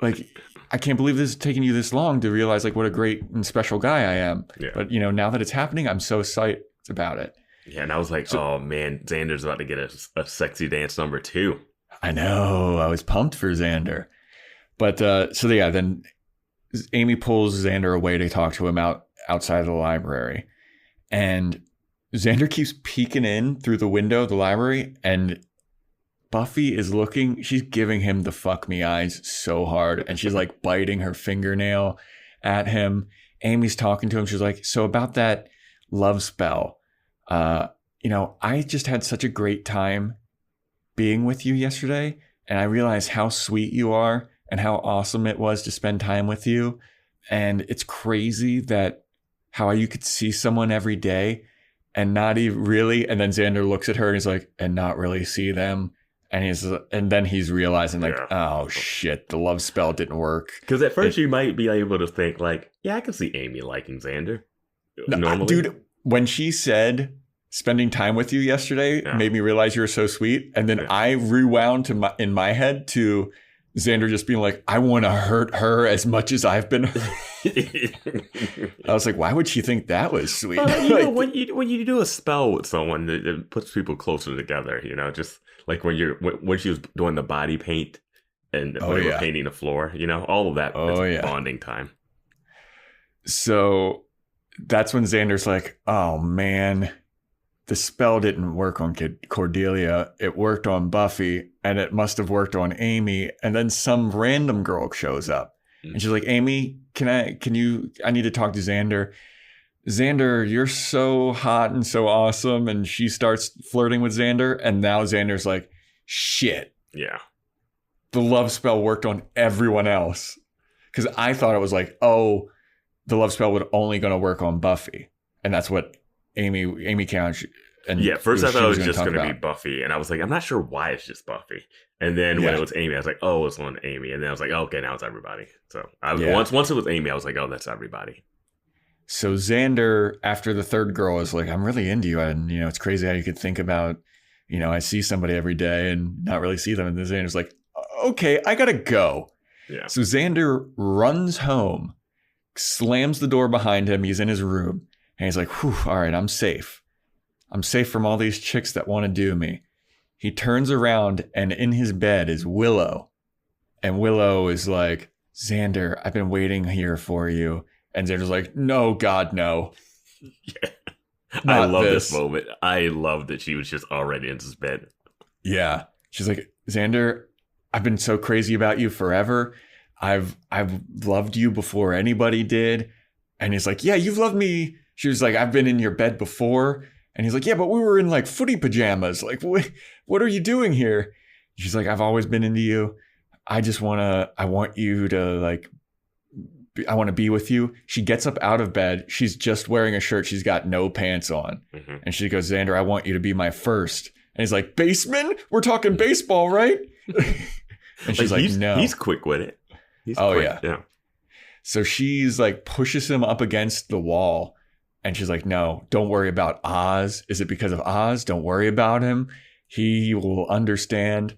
Like, I can't believe this is taking you this long to realize like what a great and special guy I am. Yeah. But you know, now that it's happening, I'm so psyched about it. Yeah. And I was like, oh man, Xander's about to get a sexy dance number 2. I know. I was pumped for Xander. But so yeah, then Amy pulls Xander away to talk to him outside of the library. And Xander keeps peeking in through the window of the library, and Buffy is looking, she's giving him the fuck me eyes so hard. And she's like biting her fingernail at him. Amy's talking to him. She's like, so about that love spell, you know, I just had such a great time being with you yesterday. And I realized how sweet you are and how awesome it was to spend time with you. And it's crazy that how you could see someone every day and not even really. And then Xander looks at her and he's like, and not really see them. And then he's realizing like, oh shit, the love spell didn't work. Because at first you might be able to think like, yeah, I can see Amy liking Xander. Normally. Dude, when she said spending time with you yesterday made me realize you were so sweet. And then I rewound in my head to Xander just being like, I want to hurt her as much as I've been hurt. I was like, why would she think that was sweet? You know, when you do a spell with someone, it puts people closer together, you know, just like when she was doing the body paint and when they were painting the floor, you know, all of that is bonding time. So that's when Xander's like, oh man, the spell didn't work on Cordelia. It worked on Buffy, and it must have worked on Amy. And then some random girl shows up, and she's like, Amy, I need to talk to Xander. Xander, you're so hot and so awesome. And she starts flirting with Xander, and now Xander's like, shit. Yeah. The love spell worked on everyone else. Because I thought it was like, oh, the love spell would only going to work on Buffy. And that's what Amy counts. And first I thought it was just going to be Buffy, and I was like, I'm not sure why it's just Buffy. And then when it was Amy, I was like, oh, it's on Amy. And then I was like, oh, okay, now it's everybody. So once it was Amy, I was like, oh, that's everybody. So Xander, after the third girl, is like, I'm really into you, and you know, it's crazy how you could think about, you know, I see somebody every day and not really see them. And then Xander's like, okay, I gotta go. Yeah. So Xander runs home, slams the door behind him. He's in his room. And he's like, whew, all right, I'm safe. I'm safe from all these chicks that want to do me. He turns around and in his bed is Willow. And Willow is like, Xander, I've been waiting here for you. And Xander's like, no, God, no. Yeah. I love this moment. I love that she was just already in his bed. Yeah. She's like, Xander, I've been so crazy about you forever. I've loved you before anybody did. And he's like, yeah, you've loved me. She was like, I've been in your bed before. And he's like, yeah, but we were in like footy pajamas. Like, what are you doing here? She's like, I've always been into you. I want you to like, I want to be with you. She gets up out of bed. She's just wearing a shirt. She's got no pants on. Mm-hmm. And she goes, Xander, I want you to be my first. And he's like, baseman? We're talking baseball, right? And she's like, no. He's quick with it. He's quick. Yeah. So she's like, pushes him up against the wall. And she's like, no, don't worry about Oz. Is it because of Oz? Don't worry about him. He will understand.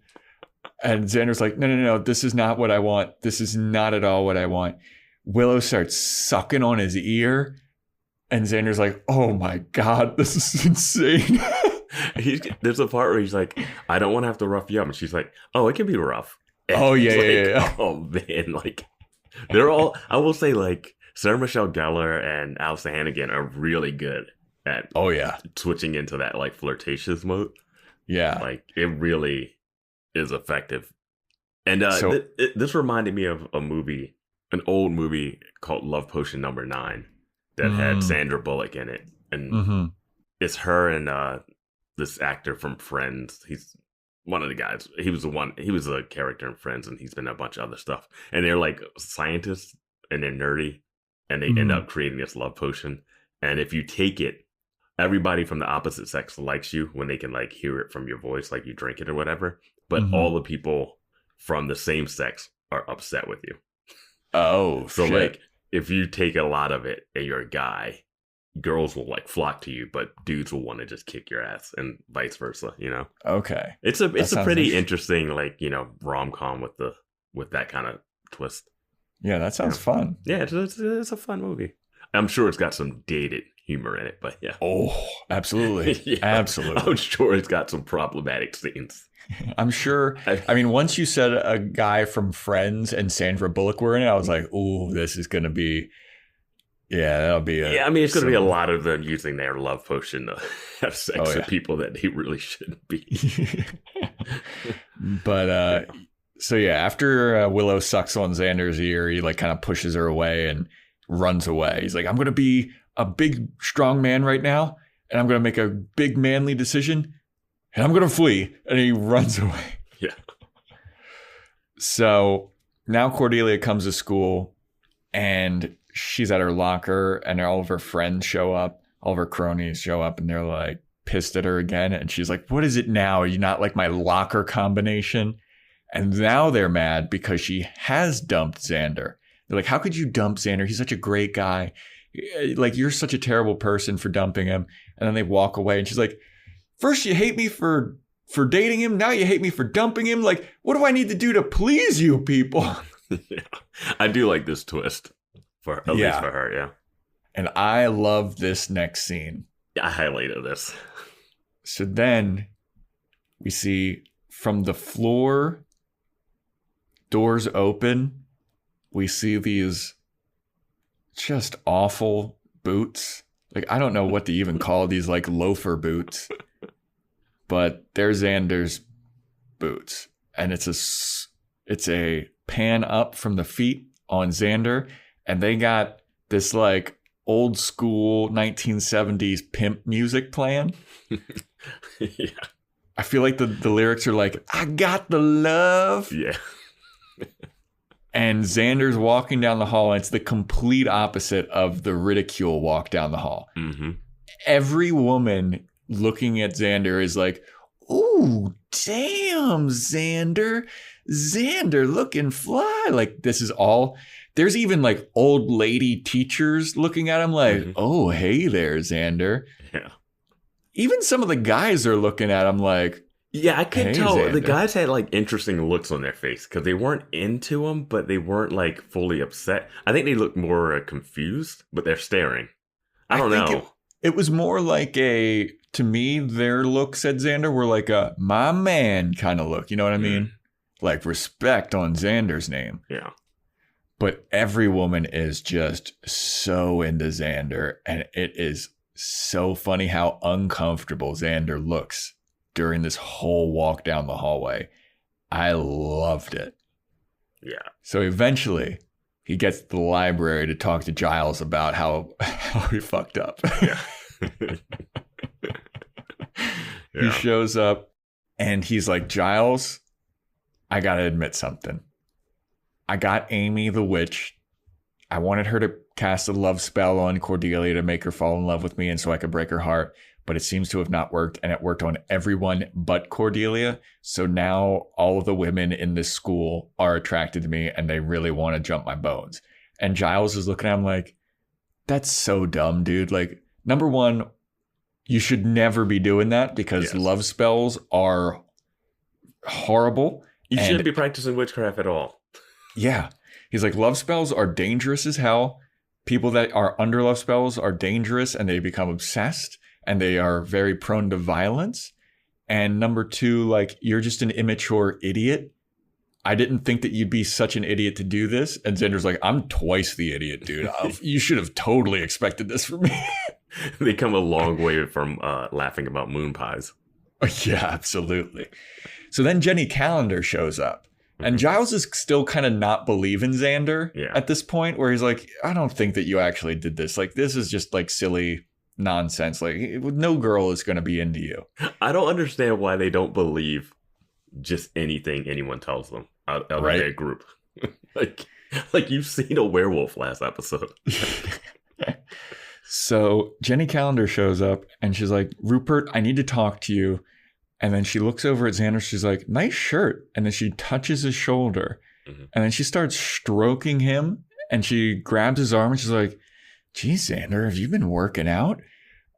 And Xander's like, no, this is not what I want. This is not at all what I want. Willow starts sucking on his ear. And Xander's like, oh my God, this is insane. There's a part where he's like, I don't want to have to rough you up. And she's like, oh, it can be rough. And yeah. Oh man, like they're all, I will say, like Sarah Michelle Gellar and Alyson Hannigan are really good at switching into that like flirtatious mode. Yeah. Like it really is effective. And this reminded me of an old movie called Love Potion Number 9 that had Sandra Bullock in it. And it's her and this actor from Friends. He's one of the guys. He was a character in Friends, and he's been in a bunch of other stuff. And they're like scientists, and they're nerdy, and they end up creating this love potion. And if you take it, everybody from the opposite sex likes you when they can like hear it from your voice, like you drink it or whatever. But all the people from the same sex are upset with you. Oh, so shit. Like if you take a lot of it and you're a guy, girls will like flock to you, but dudes will want to just kick your ass, and vice versa. You know? Okay. It's a pretty interesting like rom-com with that kind of twist. Yeah, that sounds fun. Yeah, it's a fun movie. I'm sure it's got some dated humor in it, but yeah. Oh, absolutely. Absolutely. I'm sure it's got some problematic scenes. I'm sure. I mean, once you said a guy from Friends and Sandra Bullock were in it, I was like, "Ooh, this is going to be." Yeah, that'll be. I mean, it's going to be a lot of them using their love potion to have sex with people that they really shouldn't be. But so yeah, after Willow sucks on Xander's ear, he like kind of pushes her away and runs away. He's like, "I'm going to be a big, strong man right now, and I'm going to make a big, manly decision, and I'm going to flee." And he runs away. Yeah. So now Cordelia comes to school, and she's at her locker, and all of her friends show up. All of her cronies show up, and they're like pissed at her again. And she's like, "What is it now? Are you not like my locker combination?" And now they're mad because she has dumped Xander. They're like, "How could you dump Xander? He's such a great guy. Like, you're such a terrible person for dumping him." And then they walk away, and she's like, "First you hate me for dating him. Now you hate me for dumping him. Like, what do I need to do to please you people?" Yeah. I do like this twist at least for her. Yeah. And I love this next scene. I highlighted this. So then we see from the floor, doors open. We see these just awful boots. Like, I don't know what to even call these, like loafer boots, but they're Xander's boots. And it's a pan up from the feet on Xander. And they got this like old school 1970s pimp music playing. Yeah. I feel like the lyrics are like, "I got the love." Yeah. And Xander's walking down the hall, and it's the complete opposite of the ridicule walk down the hall. Mm-hmm. Every woman looking at Xander is like, "Ooh, damn, Xander. Xander looking fly." Like, this is all. There's even like old lady teachers looking at him like, "Oh, hey there, Xander." Yeah. Even some of the guys are looking at him like, yeah, I could "Hey, tell Xander." the guys had like interesting looks on their face because they weren't into him, but they weren't like fully upset. I think they looked more confused, but they're staring. I don't know. It was more like to me, their looks at Xander were like a "my man" kind of look. You know what I mean? Like respect on Xander's name. Yeah. But every woman is just so into Xander, and it is so funny how uncomfortable Xander looks during this whole walk down the hallway. I loved it. Yeah. So eventually, he gets to the library to talk to Giles about how he fucked up. Yeah. He shows up, and he's like, "Giles, I gotta admit something. I got Amy the witch. I wanted her to cast a love spell on Cordelia to make her fall in love with me and so I could break her heart, but it seems to have not worked, and it worked on everyone but Cordelia. So now all of the women in this school are attracted to me, and they really want to jump my bones." And Giles is looking at him like, "That's so dumb, dude. Like, number one, you should never be doing that because love spells are horrible. You shouldn't be practicing witchcraft at all. Yeah. He's like, love spells are dangerous as hell. People that are under love spells are dangerous and they become obsessed and they are very prone to violence. And number 2, like, you're just an immature idiot. I didn't think that you'd be such an idiot to do this. And Xander's like, I'm twice the idiot, dude. You should have totally expected this from me. They come a long way from laughing about moon pies. Yeah, absolutely. So then Jenny Calendar shows up. And Giles is still kind of not believing Xander at this point, where he's like, I don't think that you actually did this. Like, this is just like silly nonsense. Like, no girl is going to be into you. I don't understand why they don't believe just anything anyone tells them out of their group. like you've seen a werewolf last episode. So Jenny Calendar shows up and she's like, Rupert, I need to talk to you. And then she looks over at Xander. She's like, nice shirt. And then she touches his shoulder. And then she starts stroking him. And she grabs his arm and she's like, geez, Xander, have you been working out?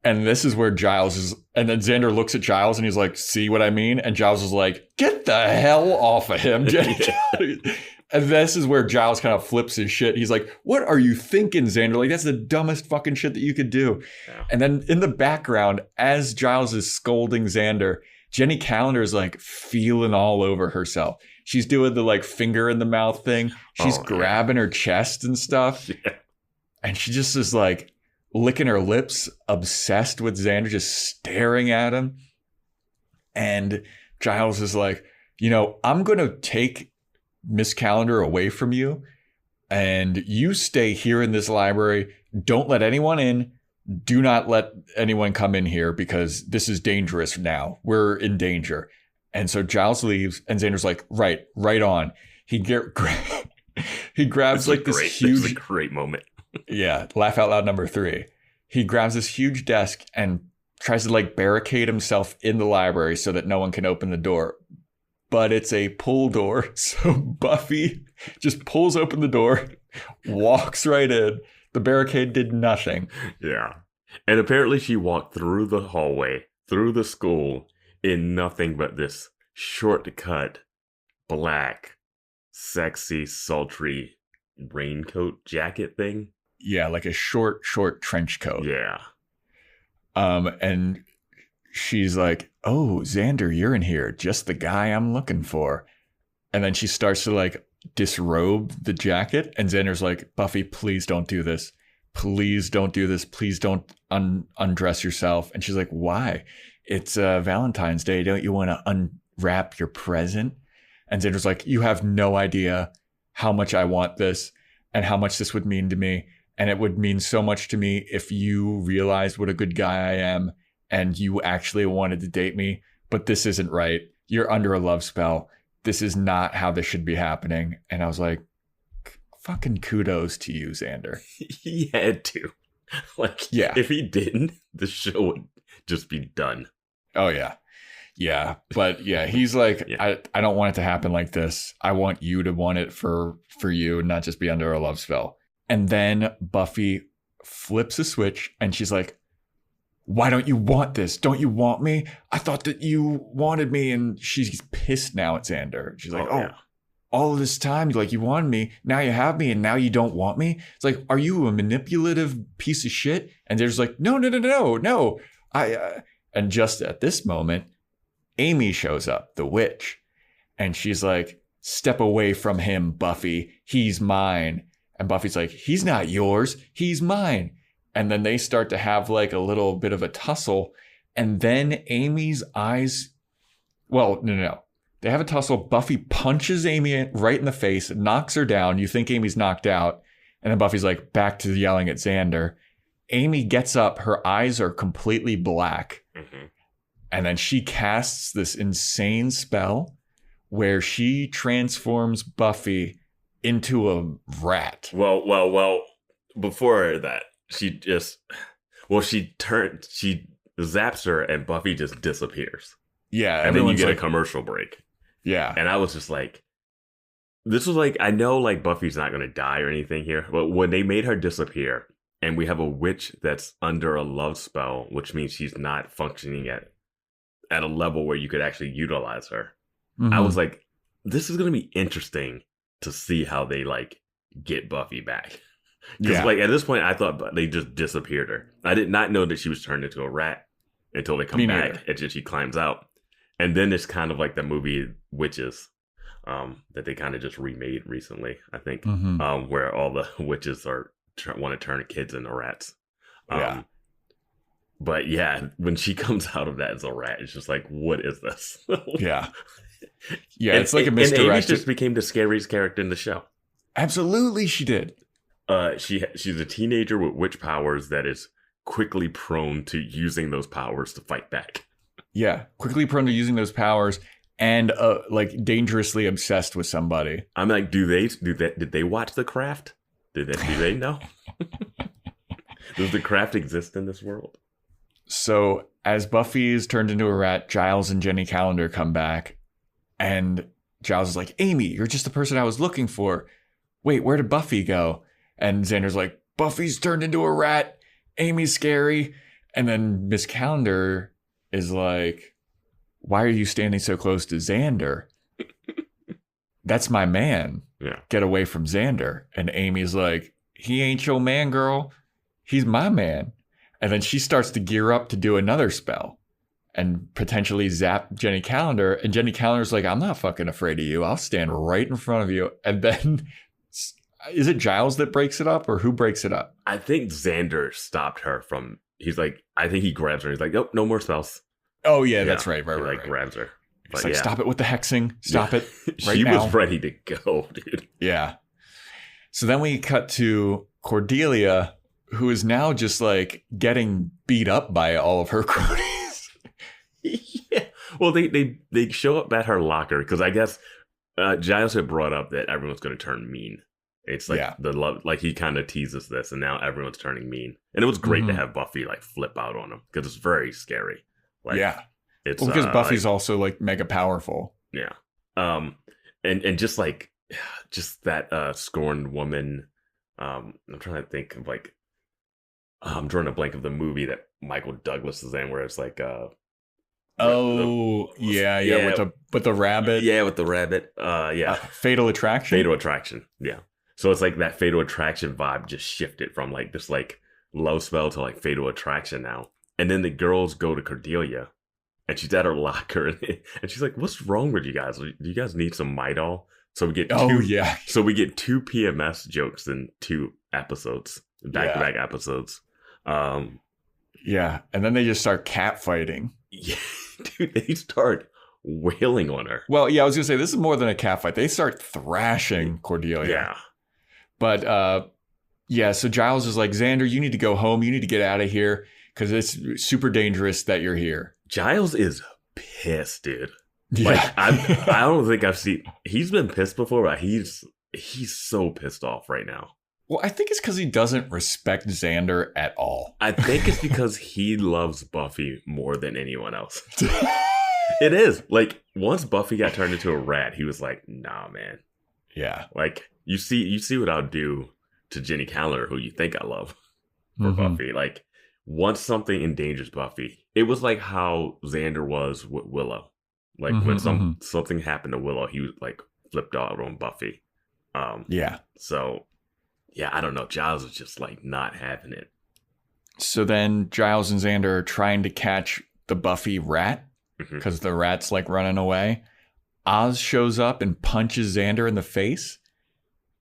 And this is where Giles is. And then Xander looks at Giles and he's like, see what I mean? And Giles is like, get the hell off of him, Jenny. And this is where Giles kind of flips his shit. He's like, what are you thinking, Xander? Like, that's the dumbest fucking shit that you could do. Yeah. And then in the background, as Giles is scolding Xander, Jenny Calendar is like feeling all over herself. She's doing the like finger in the mouth thing. She's grabbing her chest and stuff. Yeah. And she just is like licking her lips, obsessed with Xander, just staring at him. And Giles is like, you know, I'm going to take Miss Calendar away from you. And you stay here in this library. Don't let anyone in. Do not let anyone come in here because this is dangerous now. We're in danger. And so Giles leaves and Xander's like, right on. He grabs like this huge... This is a great moment. Yeah, laugh out loud number 3. He grabs this huge desk and tries to like barricade himself in the library so that no one can open the door. But it's a pull door. So Buffy just pulls open the door, walks right in. The barricade did nothing. Yeah. And apparently she walked through the hallway, through the school, in nothing but this shortcut, black, sexy, sultry raincoat jacket thing. Yeah, like a short trench coat. Yeah. And she's like, oh, Xander, you're in here. Just the guy I'm looking for. And then she starts to like disrobe the jacket. And Xander's like, Buffy, please don't do this. Please don't do this. Please don't undress yourself. And she's like, why? It's Valentine's Day. Don't you want to unwrap your present? And Xander's like, you have no idea how much I want this and how much this would mean to me. And it would mean so much to me if you realized what a good guy I am and you actually wanted to date me. But this isn't right. You're under a love spell. This is not how this should be happening. And I was like, fucking kudos to you, Xander. He had to. Like, yeah. If he didn't, the show would just be done. Oh, yeah. Yeah. But yeah, he's like, yeah. I don't want it to happen like this. I want you to want it for you, not just be under a love spell. And then Buffy flips a switch and she's like, why don't you want this? Don't you want me? I thought that you wanted me. And she's pissed now at Xander. She's like, yeah. All of this time, like you wanted me. Now you have me and now you don't want me. It's like, are you a manipulative piece of shit? And Xander's like, no. And just at this moment, Amy shows up, the witch. And she's like, step away from him, Buffy. He's mine. And Buffy's like, he's not yours. He's mine. And then they start to have like a little bit of a tussle. And then Amy's eyes, well, no. They have a tussle. Buffy punches Amy right in the face, knocks her down. You think Amy's knocked out. And then Buffy's like back to yelling at Xander. Amy gets up. Her eyes are completely black. Mm-hmm. And then she casts this insane spell where she transforms Buffy into a rat. Well, before that, she zaps her and Buffy just disappears. Yeah. And then you get a commercial break. Yeah. And I was just like, this was like, I know like Buffy's not going to die or anything here, but when they made her disappear and we have a witch that's under a love spell, which means she's not functioning at a level where you could actually utilize her. Mm-hmm. I was like, this is going to be interesting to see how they like get Buffy back. Because like at this point, I thought they just disappeared her. I did not know that she was turned into a rat until they come back and she climbs out. And then it's kind of like the movie Witches that they kind of just remade recently, I think, where all the witches want to turn kids into rats. But yeah, when she comes out of that as a rat, it's just like, what is this? Yeah, it's like a misdirection. And Amy just became the scariest character in the show. Absolutely, she did. She's a teenager with witch powers that is quickly prone to using those powers to fight back. Yeah, quickly prone to using those powers and like dangerously obsessed with somebody. I'm like, did they watch The Craft? Do they know? Does The Craft exist in this world? So as Buffy is turned into a rat, Giles and Jenny Calendar come back, and Giles is like, Amy, you're just the person I was looking for. Wait, where did Buffy go? And Xander's like, Buffy's turned into a rat. Amy's scary. And then Miss Calendar is like, why are you standing so close to Xander? That's my man. Yeah. Get away from Xander. And Amy's like, he ain't your man, girl. He's my man. And then she starts to gear up to do another spell and potentially zap Jenny Calendar. And Jenny Calendar's like, I'm not fucking afraid of you. I'll stand right in front of you. And then is it Giles that breaks it up, or who breaks it up? I think Xander stopped her from, he's like, I think he grabs her. He's like, nope, no more spells. Oh yeah, that's right. He like grabs her. It's like, stop it with the hexing. Stop it right she now. Was ready to go, dude. Yeah. So then we cut to Cordelia, who is now just like getting beat up by all of her cronies. Yeah. Well, they show up at her locker because I guess Giles had brought up that everyone's going to turn mean. It's like the love, like he kind of teases this, and now everyone's turning mean. And it was great to have Buffy like flip out on him because it's very scary. Like, it's because Buffy's also like mega powerful. Yeah. And just that scorned woman. I'm trying to think of like. I'm drawing a blank of the movie that Michael Douglas is in, where it's like with the rabbit. Yeah, with the rabbit. Fatal Attraction. Fatal Attraction. Yeah. So it's like that Fatal Attraction vibe just shifted from like this like love spell to like Fatal Attraction now. And then the girls go to Cordelia, and she's at her locker, and she's like, "What's wrong with you guys? Do you guys need some Midol?" So we get two PMS jokes in 2 episodes, back-to-back episodes. And then they just start catfighting. Yeah, dude, they start wailing on her. Well, yeah, I was gonna say this is more than a catfight. They start thrashing Cordelia. Yeah, but so Giles is like, Xander, you need to go home. You need to get out of here because it's super dangerous that you're here. Giles is pissed, dude. Yeah. Like I don't think I've seen. He's been pissed before, but he's so pissed off right now. Well, I think it's because he doesn't respect Xander at all. I think it's because he loves Buffy more than anyone else. It is. Like, once Buffy got turned into a rat, he was like, nah, man. Yeah. Like, you see what I'll do to Jenny Calendar, who you think I love, for Buffy. Like, once something endangers Buffy, it was like how Xander was with Willow. Like, when something happened to Willow, he was, like, flipped out on Buffy. So... yeah, I don't know. Giles is just like not having it. So then Giles and Xander are trying to catch the Buffy rat because the rat's like running away. Oz shows up and punches Xander in the face.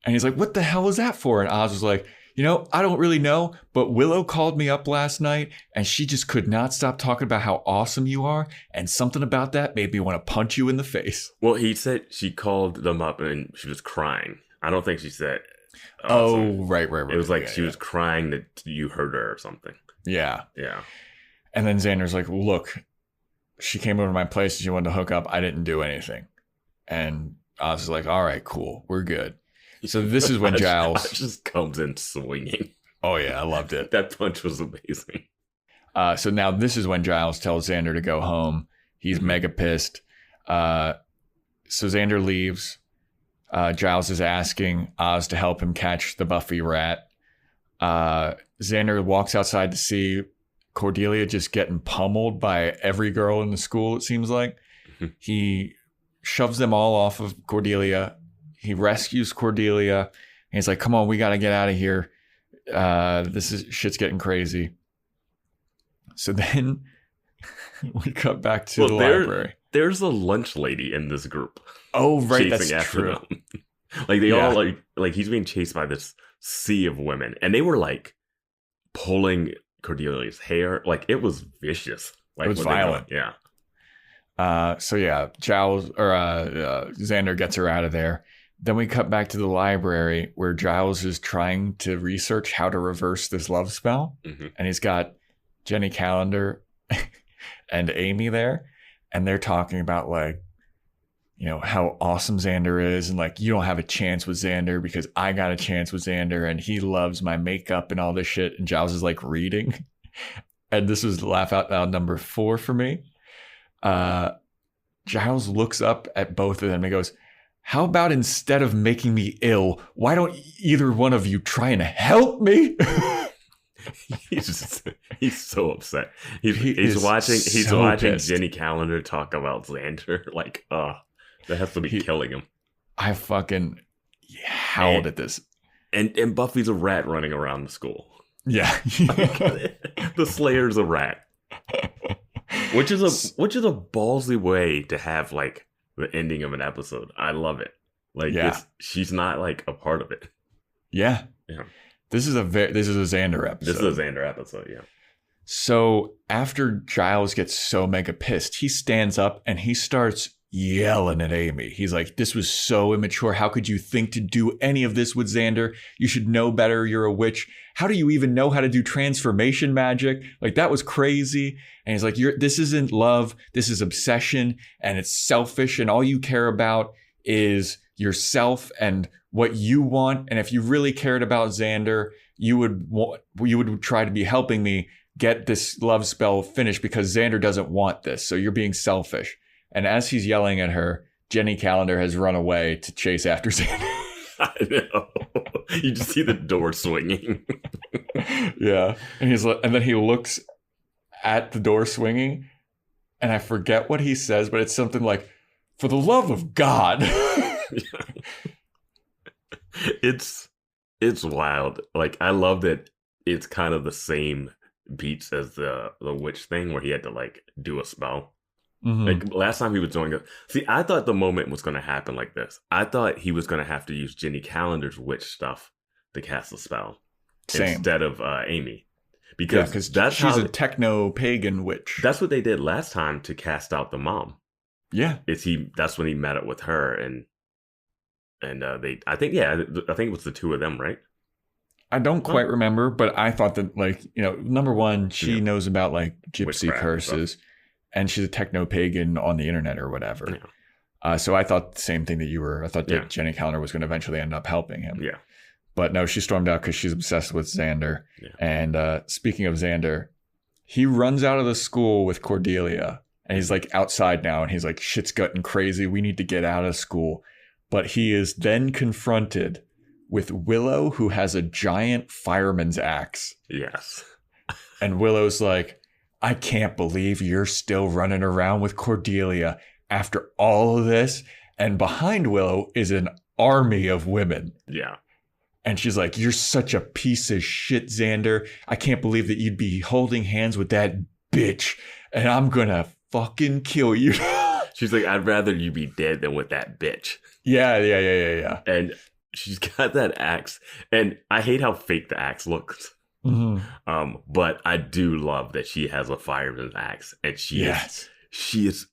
And he's like, what the hell was that for? And Oz was like, I don't really know, but Willow called me up last night and she just could not stop talking about how awesome you are. And something about that made me want to punch you in the face. Well, he said she called them up and she was crying. I don't think she said... right. It was like she was crying that you hurt her or something. Yeah. Yeah. And then Xander's like, look, she came over to my place and she wanted to hook up. I didn't do anything. And Oz is like, all right, cool. We're good. So this is when Giles just comes in swinging. Oh, yeah. I loved it. That punch was amazing. So now this is when Giles tells Xander to go home. He's mega pissed. So Xander leaves. Giles is asking Oz to help him catch the Buffy rat. Xander walks outside to see Cordelia just getting pummeled by every girl in the school, it seems like. He shoves them all off of Cordelia. He rescues Cordelia. And he's like, come on, we got to get out of here. Shit's getting crazy. So then we cut back to the library. There's a lunch lady in this group. Oh, right. That's true. Them. Like they all like he's being chased by this sea of women. And they were like pulling Cordelia's hair. Like it was vicious. Like, it was violent. Yeah. So yeah, Xander gets her out of there. Then we cut back to the library where Giles is trying to research how to reverse this love spell. Mm-hmm. And he's got Jenny Calendar and Amy there. And they're talking about like, you know, how awesome Xander is. And like, you don't have a chance with Xander because I got a chance with Xander and he loves my makeup and all this shit. And Giles is like reading. And this was laugh out loud number 4 for me. Giles looks up at both of them and goes, how about instead of making me ill, why don't either one of you try and help me? He's so upset. He's watching Jenny Calendar talk about Xander. Like, that has to be killing him. I fucking howled at this. And Buffy's a rat running around the school. Yeah. The Slayer's a rat. Which is a ballsy way to have like the ending of an episode. I love it. Like she's not like a part of it. Yeah. This is a Xander episode. This is a Xander episode, yeah. So after Giles gets so mega pissed, he stands up and he starts yelling at Amy. He's like, this was so immature. How could you think to do any of this with Xander? You should know better. You're a witch. How do you even know how to do transformation magic? Like, that was crazy. And he's like, this isn't love. This is obsession and it's selfish. And all you care about is yourself and what you want. And if you really cared about Xander, you would try to be helping me get this love spell finished because Xander doesn't want this. So you're being selfish. And as he's yelling at her, Jenny Calendar has run away to chase after Xander. I know. You just see the door swinging. Yeah. And then he looks at the door swinging, and I forget what he says, but it's something like, for the love of God. It's wild. Like, I love that it's kind of the same beats as the witch thing where he had to like do a spell. Mm-hmm. Like last time he was doing it. See, I thought the moment was going to happen like this. I thought he was going to have to use Jenny Calendar's witch stuff to cast a spell instead of Amy, because she's a techno-pagan witch. That's what they did last time to cast out the mom. Yeah, that's when he met up with her and I think it was the two of them, right? I don't quite remember, but I thought that, like, you know, number one, she knows about like gypsy curses. And she's a techno-pagan on the internet or whatever. Yeah. So I thought the same thing that you were. I thought that Jenny Calendar was going to eventually end up helping him. Yeah. But no, she stormed out because she's obsessed with Xander. Yeah. And speaking of Xander, he runs out of the school with Cordelia. And he's like outside now. And he's like, shit's getting crazy. We need to get out of school. But he is then confronted with Willow, who has a giant fireman's axe. Yes. And Willow's like, I can't believe you're still running around with Cordelia after all of this. And behind Willow is an army of women. Yeah. And she's like, you're such a piece of shit, Xander. I can't believe that you'd be holding hands with that bitch. And I'm going to fucking kill you. She's like, I'd rather you be dead than with that bitch. Yeah. And she's got that axe. And I hate how fake the axe looks. Mm-hmm. But I do love that she has a fireman's axe, and she is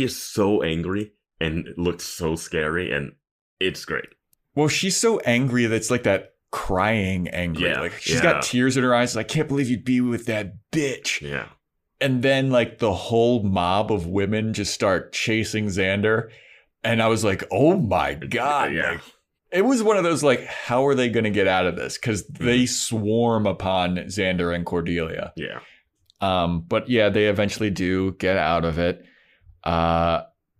so angry and looks so scary, and it's great. Well, she's so angry that it's like that crying angry. Yeah, like she's got tears in her eyes. Like, I can't believe you'd be with that bitch. Yeah. And then like the whole mob of women just start chasing Xander, and I was like, oh my God. Yeah. Like, it was one of those, like, how are they going to get out of this? Because they swarm upon Xander and Cordelia. Yeah. But yeah, they eventually do get out of it.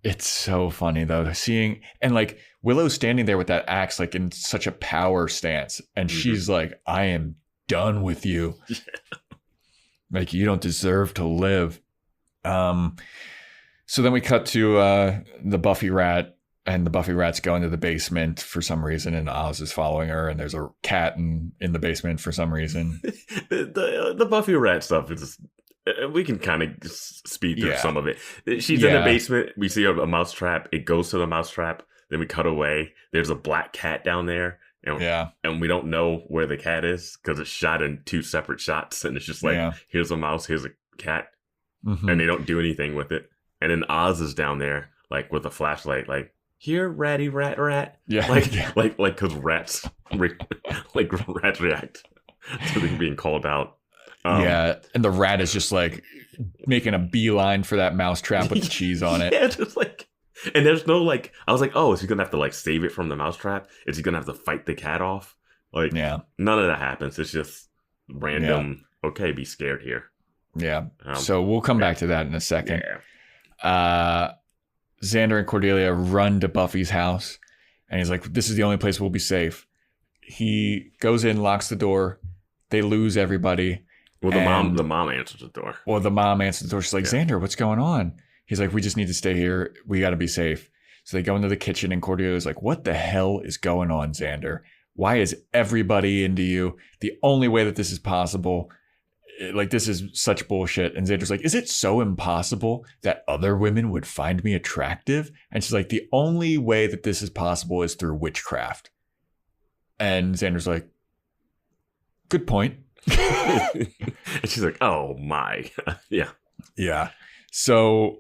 It's so funny, though, seeing, and like Willow standing there with that axe, like in such a power stance. And she's like, I am done with you. Yeah. Like, you don't deserve to live. So then we cut to the Buffy rat, and the Buffy rat's going to the basement for some reason, and Oz is following her, and there's a cat in the basement for some reason. the Buffy rat stuff is we can kind of speed through some of it. She's in the basement. We see a mouse trap. It goes to the mouse trap. Then we cut away. There's a black cat down there. And we don't know where the cat is because it's shot in 2 separate shots. And it's just like, here's a mouse, here's a cat. Mm-hmm. And they don't do anything with it. And then Oz is down there, like, with a flashlight, like, here, ratty rat. Yeah. Like, because rats, rats react to them being called out. And the rat is just, like, making a beeline for that mouse trap with the cheese on it. Yeah, just like... And there's no, like, I was like, oh, is he going to have to, like, save it from the mousetrap? Is he going to have to fight the cat off? Like, none of that happens. It's just random, okay, be scared here. Yeah. So we'll come back to that in a second. Yeah. Xander and Cordelia run to Buffy's house, and he's like, this is the only place we'll be safe. He goes in, locks the door. They lose everybody. Well, the mom answers the door. Well, the mom answers the door. She's like, Xander, what's going on? He's like, we just need to stay here. We got to be safe. So they go into the kitchen, and Cordelia's like, what the hell is going on, Xander? Why is everybody into you? The only way that this is possible, like, this is such bullshit. And Xander's like, is it so impossible that other women would find me attractive? And she's like, the only way that this is possible is through witchcraft. And Xander's like, good point. And she's like, oh my. Yeah. So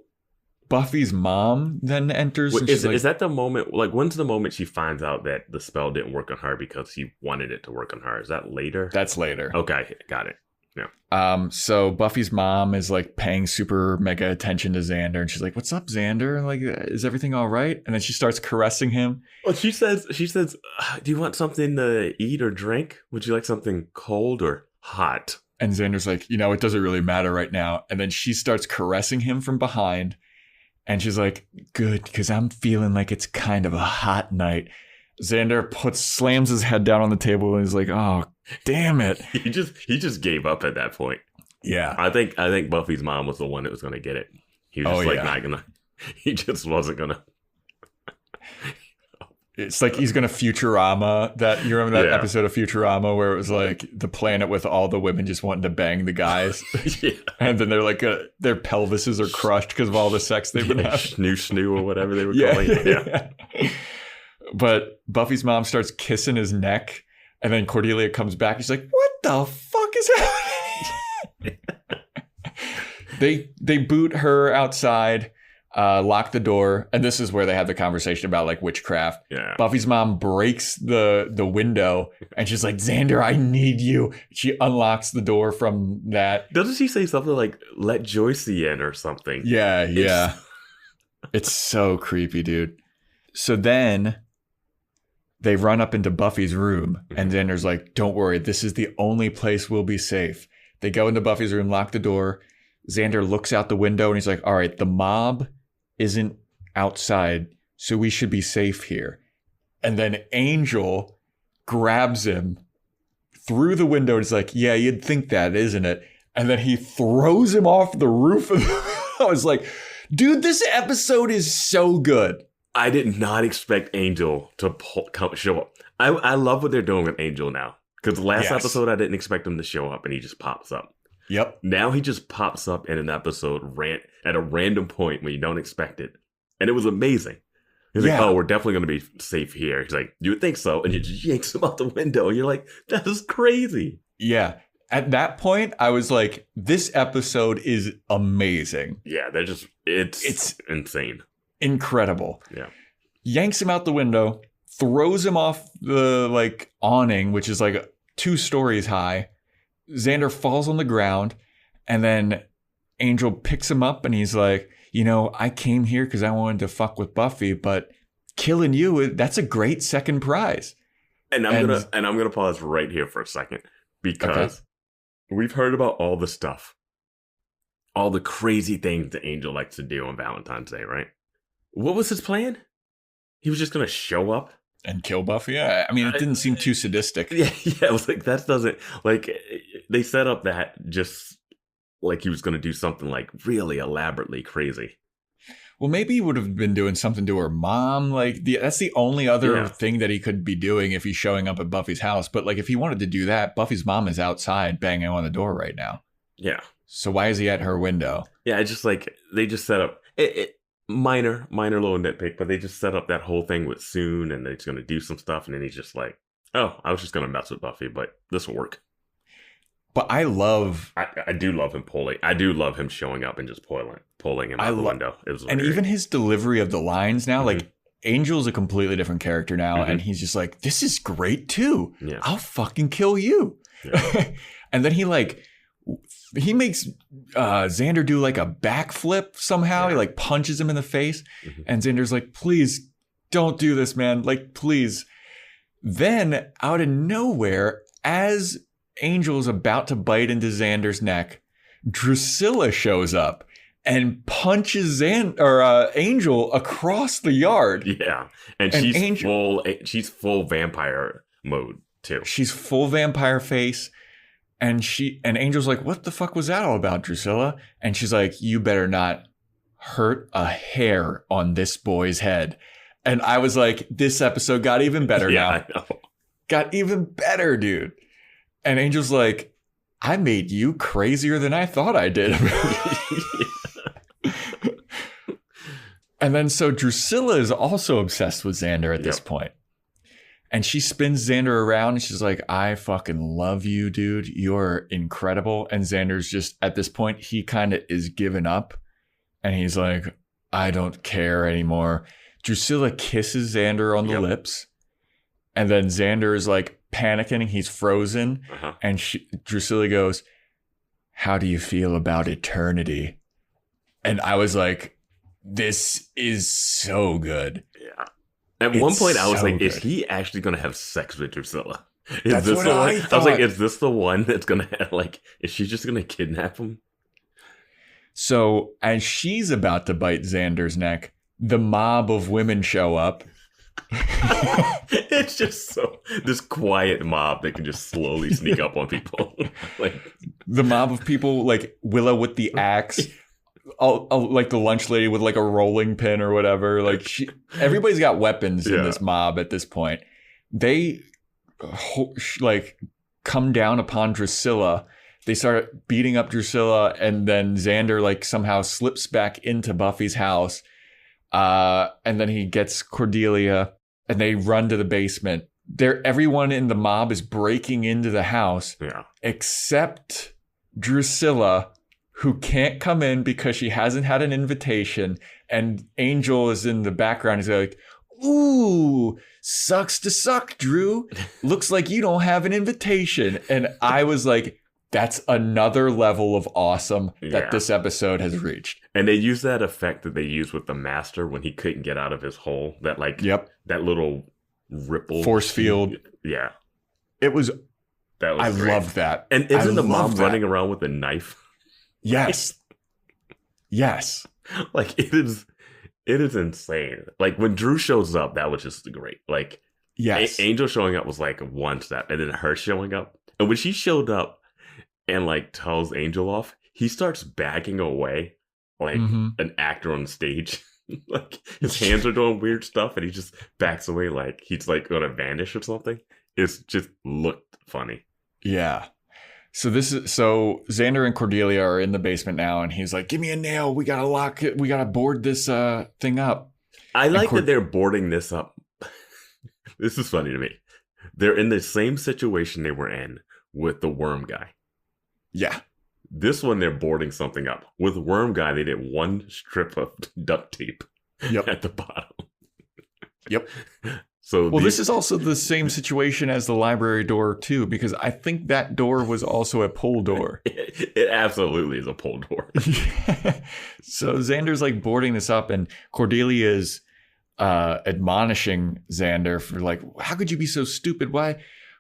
Buffy's mom then enters. Wait, is that the moment? Like, when's the moment she finds out that the spell didn't work on her because he wanted it to work on her? Is that later? That's later. Okay, got it. Yeah. So Buffy's mom is like paying super mega attention to Xander, and she's like, "What's up, Xander? Like, is everything all right?" And then she starts caressing him. Well, she says, "Do you want something to eat or drink? Would you like something cold or hot?" And Xander's like, it doesn't really matter right now. And then she starts caressing him from behind. And she's like, good, because I'm feeling like it's kind of a hot night. Xander slams his head down on the table, and he's like, oh, damn it. He just gave up at that point. Yeah. I think Buffy's mom was the one that was going to get it. He was just not going to. He just wasn't going to. It's like he's going to Futurama. You remember that episode of Futurama where it was like the planet with all the women just wanting to bang the guys? And then they're like, their pelvises are crushed because of all the sex they've been having. Snoo or whatever they were calling it. Yeah. But Buffy's mom starts kissing his neck, and then Cordelia comes back. She's like, what the fuck is happening? They boot her outside. Lock the door, and this is where they have the conversation about like witchcraft. Yeah. Buffy's mom breaks the window, and she's like, Xander, I need you. She unlocks the door from that. Doesn't she say something like, let Joycey in or something? Yeah. It's so creepy, dude. So then they run up into Buffy's room, and Xander's like, don't worry, this is the only place we'll be safe. They go into Buffy's room, lock the door. Xander looks out the window, and he's like, all right, the mob isn't outside, so we should be safe here. And then Angel grabs him through the window, and he's like, yeah, you'd think that, isn't it? And then he throws him off the roof. I was like, dude, this episode is so good. I did not expect Angel to show up. I love what they're doing with Angel now. Because last episode, I didn't expect him to show up, and he just pops up. Yep. Now he just pops up in an episode at a random point when you don't expect it. And it was amazing. He's like, oh, we're definitely going to be safe here. He's like, you would think so. And he just yanks him out the window. And you're like, that is crazy. Yeah. At that point, I was like, this episode is amazing. Yeah, it's insane. Incredible. Yeah. Yanks him out the window, throws him off the like awning, which is like 2 stories high. Xander falls on the ground, and then Angel picks him up, and he's like, I came here because I wanted to fuck with Buffy, but killing you, that's a great second prize. And I'm gonna pause right here for a second, because we've heard about all the stuff, all the crazy things that Angel likes to do on Valentine's Day, right? What was his plan? He was just gonna show up and kill Buffy? Yeah, I mean, it didn't seem too sadistic. Yeah, it was like, that doesn't, like, they set up that just like he was going to do something like really elaborately crazy. well, maybe he would have been doing something to her mom. Like that's the only other thing that he could be doing if he's showing up at Buffy's house. But like if he wanted to do that, Buffy's mom is outside banging on the door right now. Yeah. So why is he at her window? Yeah, it's just like they just set up minor little nitpick, but they just set up that whole thing with Soon and they're going to do some stuff. And then he's just like, oh, I was just going to mess with Buffy, but this will work. But I do love him pulling. I do love him showing up and just pulling him out the window. It was even his delivery of the lines now, like Angel's a completely different character now. And he's just like, this is great too. Yeah. I'll fucking kill you. Yeah. And then he makes Xander do like a backflip somehow. Yeah. He like punches him in the face. And Xander's like, please don't do this, man. Like, please. Then out of nowhere, as Angel's about to bite into Xander's neck, Drusilla shows up and punches Angel across the yard. Yeah, and she's full vampire mode too. She's full vampire face, and Angel's like, "What the fuck was that all about, Drusilla?" And she's like, "You better not hurt a hair on this boy's head." And I was like, "This episode got even better now. I know. Got even better, dude." And Angel's like, I made you crazier than I thought I did. And then so Drusilla is also obsessed with Xander at this point. And she spins Xander around and she's like, I fucking love you, dude. You're incredible. And Xander's just, at this point, he kind of is giving up. And he's like, I don't care anymore. Drusilla kisses Xander on the lips. And then Xander is like, panicking, he's frozen, and Drusilla goes, how do you feel about eternity? And I was like, this is so good. Yeah. At one point I was like, is he actually gonna have sex with Drusilla? That's what I thought. I was like, is this the one that's gonna have, like, is she just gonna kidnap him? So as she's about to bite Xander's neck, the mob of women show up. It's just this quiet mob that can just slowly sneak up on people. Like the mob of people, like Willow with the axe, like the lunch lady with like a rolling pin or whatever. Like everybody's got weapons in this mob at this point. They like come down upon Drusilla. They start beating up Drusilla, and then Xander like somehow slips back into Buffy's house. And then he gets Cordelia and they run to the basement. Everyone in the mob is breaking into the house except Drusilla, who can't come in because she hasn't had an invitation. And Angel is in the background. He's like, ooh, sucks to suck, Drew. Looks like you don't have an invitation. And I was like, that's another level of awesome that this episode has reached. And they use that effect that they used with the Master when he couldn't get out of his hole. That like, that little ripple. Force field. Yeah. It was, I great. Loved that. And isn't the mom running around with a knife? Yes. Yes. Like it is insane. Like when Drew shows up, that was just great. Like Angel showing up was like one step, and then her showing up. And when she showed up, and like tells Angel off, he starts backing away like an actor on stage. Like his hands are doing weird stuff and he just backs away like he's like gonna vanish or something. It's just looked funny. Yeah. So Xander and Cordelia are in the basement now and he's like, give me a nail. We gotta lock it. We gotta board this thing up. I like that they're boarding this up. This is funny to me. They're in the same situation they were in with the worm guy. Yeah. This one, they're boarding something up. With Worm Guy, they did one strip of duct tape at the bottom. Yep. So this is also the same situation as the library door, too, because I think that door was also a pull door. It absolutely is a pull door. So Xander's like boarding this up, and Cordelia is admonishing Xander for like, how could you be so stupid?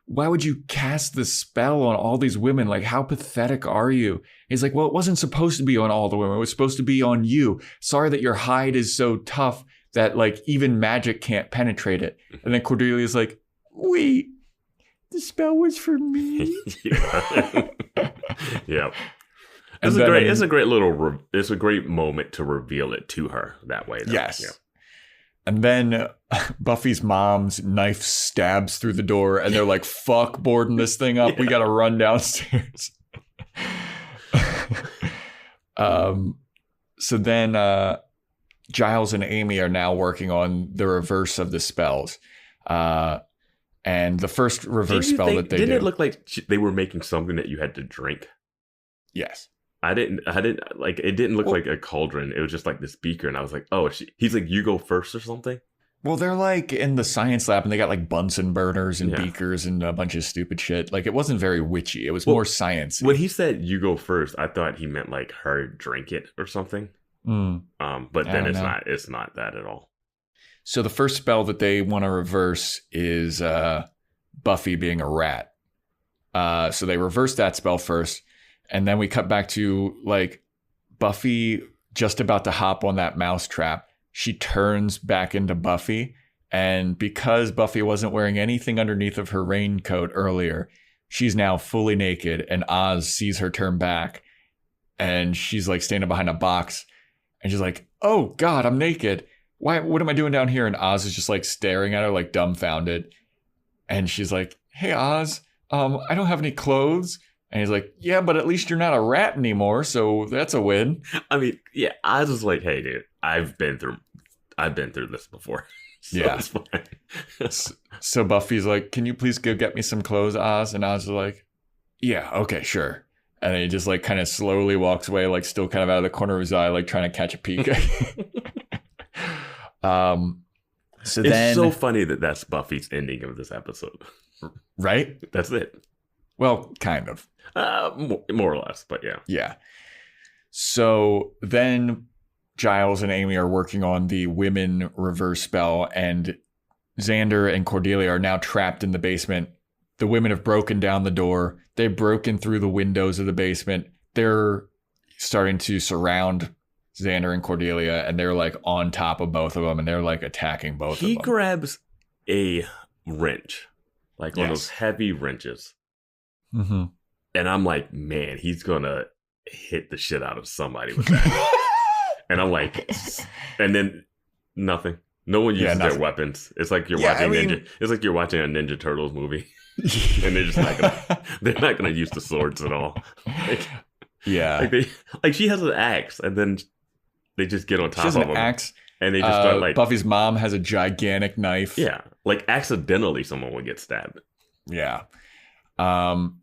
Why would you cast the spell on all these women? Like, how pathetic are you? He's like, well, it wasn't supposed to be on all the women. It was supposed to be on you. Sorry that your hide is so tough that like even magic can't penetrate it. And then Cordelia's like, wait, the spell was for me. Yeah. It's a great moment to reveal it to her that way, though. Yes. Yeah. And then Buffy's mom's knife stabs through the door, and they're like, fuck boarding this thing up. We got to run downstairs. So then Giles and Amy are now working on the reverse of the spells. And the first reverse spell that they didn't do. it look like they were making something that you had to drink? Yes. I didn't like, it didn't look like a cauldron. It was just like this beaker. And I was like, oh, he's like, you go first or something. Well, they're like in the science lab and they got like Bunsen burners and beakers and a bunch of stupid shit. Like it wasn't very witchy. It was more sciencey. When he said you go first, I thought he meant like her drink it or something. But then it's not that at all. So the first spell that they want to reverse is Buffy being a rat. So they reverse that spell first. And then we cut back to like Buffy just about to hop on that mouse trap. She turns back into Buffy. And because Buffy wasn't wearing anything underneath of her raincoat earlier, she's now fully naked. And Oz sees her turn back. And she's like standing behind a box. And she's like, oh, God, I'm naked. What am I doing down here? And Oz is just like staring at her like dumbfounded. And she's like, hey, Oz, I don't have any clothes. And he's like, yeah, but at least you're not a rat anymore, so that's a win. I mean, yeah, I was like, hey, dude, I've been through this before. So yeah. It's fine. So Buffy's like, can you please go get me some clothes, Oz? And Oz is like, yeah, okay, sure. And then he just like kind of slowly walks away, like still kind of out of the corner of his eye, like trying to catch a peek. It's so funny that that's Buffy's ending of this episode. Right? That's it. Well, kind of. More or less, but yeah. Yeah. So then Giles and Amy are working on the women reverse spell, and Xander and Cordelia are now trapped in the basement. The women have broken down the door. They've broken through the windows of the basement. They're starting to surround Xander and Cordelia, and they're like on top of both of them, and they're like attacking both of them. He grabs a wrench, like one of those heavy wrenches. Mm-hmm. And I'm like, man, he's gonna hit the shit out of somebody with that. And I'm like, and then nothing. No one uses their weapons. It's like you're watching It's like you're watching a Ninja Turtles movie, and they're not gonna use the swords at all. Like she has an axe, and then they just get on top of them. Axe, and they just start like. Buffy's mom has a gigantic knife. Yeah, like accidentally someone would get stabbed. Yeah.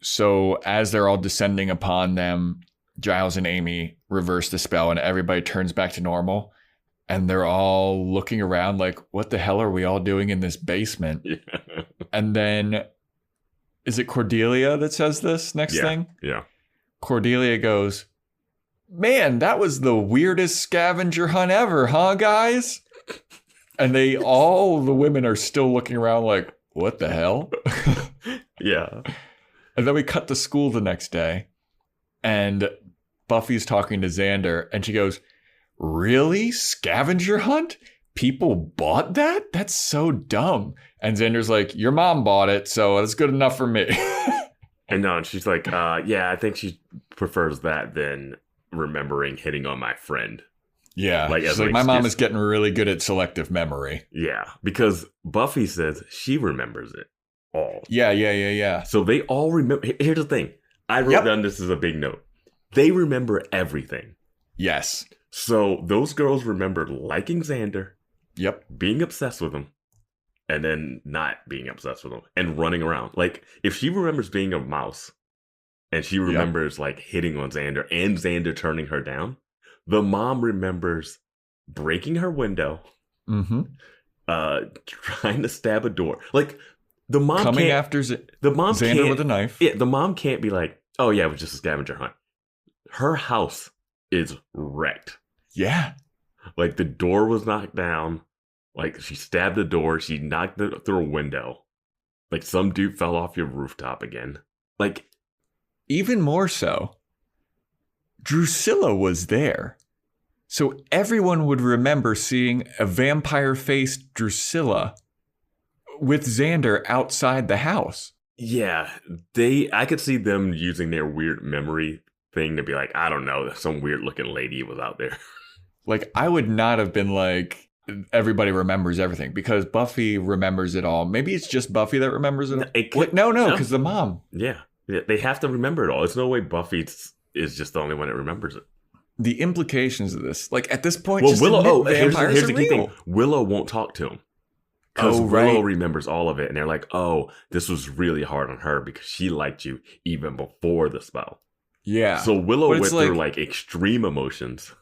So as they're all descending upon them, Giles and Amy reverse the spell and everybody turns back to normal. And they're all looking around like, what the hell are we all doing in this basement? Yeah. And then, is it Cordelia that says this next thing? Yeah. Cordelia goes, man, that was the weirdest scavenger hunt ever, huh, guys? And the women are still looking around like, what the hell? Yeah. And then we cut to school the next day, and Buffy's talking to Xander, and she goes, really? Scavenger hunt? People bought that? That's so dumb. And Xander's like, your mom bought it, so it's good enough for me. And she's like, yeah, I think she prefers that than remembering hitting on my friend. Yeah. She's like, my mom is getting really good at selective memory. Yeah, because Buffy says she remembers it all. Yeah. So they all remember. Here's the thing. I wrote down this as a big note. They remember everything. Yes. So those girls remember liking Xander. Yep. Being obsessed with him. And then not being obsessed with him. And running around. Like, if she remembers being a mouse. And she remembers, like, hitting on Xander. And Xander turning her down. The mom remembers breaking her window. Mm-hmm. Trying to stab a door. Like, the mom coming after Xander with a knife. Yeah, the mom can't be like, oh yeah, it was just a scavenger hunt. Her house is wrecked. Yeah. Like the door was knocked down. Like she stabbed the door. She knocked it through a window. Like some dude fell off your rooftop again. Like even more so, Drusilla was there. So everyone would remember seeing a vampire-faced Drusilla with Xander outside the house. Yeah, I could see them using their weird memory thing to be like, I don't know, some weird looking lady was out there. Like, I would not have been like, everybody remembers everything, because Buffy remembers it all. Maybe it's just Buffy that remembers it all. No, because the mom. Yeah. They have to remember it all. There's no way Buffy is just the only one that remembers it. The implications of this, like at this point, well, just Willow. Here's vampires the key thing: Willow won't talk to him because Willow remembers all of it, and they're like, "Oh, this was really hard on her because she liked you even before the spell." Yeah. So Willow went through like extreme emotions.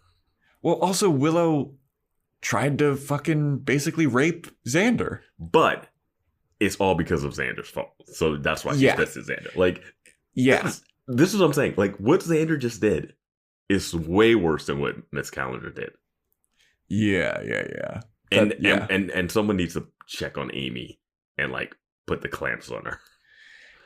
Well, also Willow tried to fucking basically rape Xander, but it's all because of Xander's fault. So that's why she's pissed at Xander. Like, this is what I'm saying. Like, what Xander just did is way worse than what Miss Calendar did. Yeah. And someone needs to check on Amy and like put the clamps on her.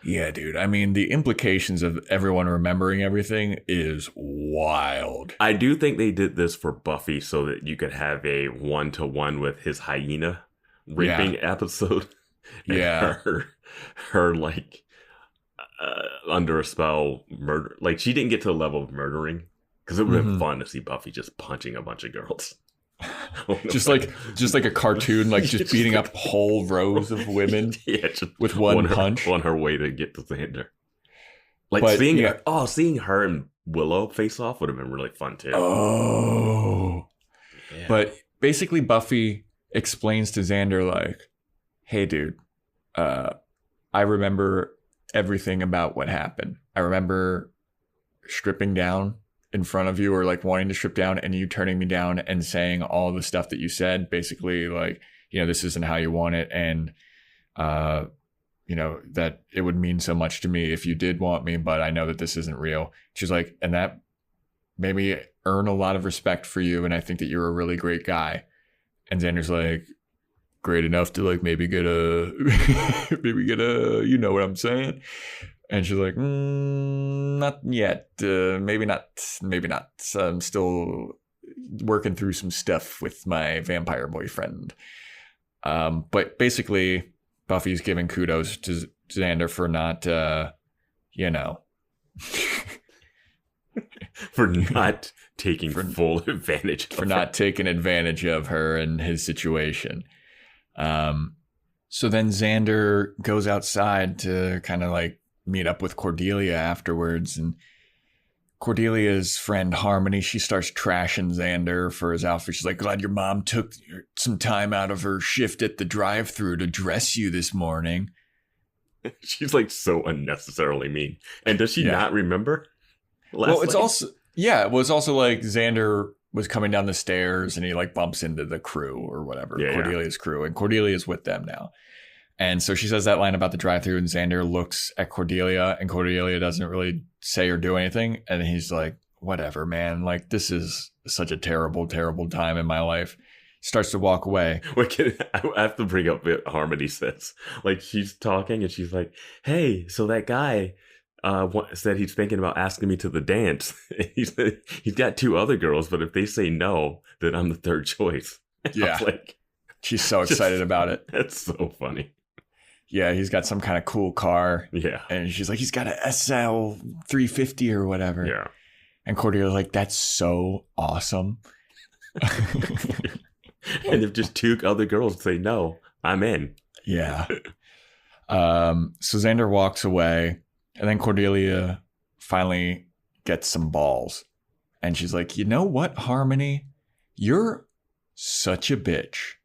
Yeah, dude. I mean, the implications of everyone remembering everything is wild. I do think they did this for Buffy so that you could have a 1-to-1 with his hyena raping episode. Yeah. Her like under a spell murder. Like, she didn't get to the level of murdering, because it would have been fun to see Buffy just punching a bunch of girls. just like a cartoon, like just beating up whole rows of women just with one punch on her way to get to Xander. Like, seeing her and Willow face off would have been really fun too. Oh. Yeah. But basically Buffy explains to Xander like, hey dude, I remember everything about what happened. I remember stripping down in front of you, or like wanting to strip down, and you turning me down and saying all the stuff that you said, basically like, you know, this isn't how you want it. And, you know, that it would mean so much to me if you did want me, but I know that this isn't real. She's like, and that made me earn a lot of respect for you. And I think that you're a really great guy. And Xander's like, great enough to like maybe get a, you know what I'm saying? And she's like, not yet. Maybe not. I'm still working through some stuff with my vampire boyfriend. But basically, Buffy's giving kudos to Xander for not, you know. for not taking full advantage of her. For not taking advantage of her and his situation. So then Xander goes outside to kind of like meet up with Cordelia afterwards, and Cordelia's friend Harmony, she starts trashing Xander for his outfit. She's like, glad your mom took some time out of her shift at the drive-thru to dress you this morning. She's like so unnecessarily mean. And does she not remember? It's also like Xander was coming down the stairs and he like bumps into the crew or whatever, Cordelia's crew, and Cordelia's with them now. And so she says that line about the drive-thru, and Xander looks at Cordelia, and Cordelia doesn't really say or do anything. And he's like, whatever, man. Like, this is such a terrible, terrible time in my life. Starts to walk away. Wait, I have to bring up what Harmony says. Like, she's talking and she's like, hey, so that guy said he's thinking about asking me to the dance. He said he's got 2 other girls, but if they say no, then I'm the third choice. Yeah. Like, she's so excited about it. That's so funny. Yeah, he's got some kind of cool car. Yeah. And she's like, he's got a SL 350 or whatever. Yeah. And Cordelia's like, that's so awesome. And if just 2 other girls say no, I'm in. Yeah. So Xander walks away, and then Cordelia finally gets some balls. And she's like, you know what, Harmony? You're such a bitch.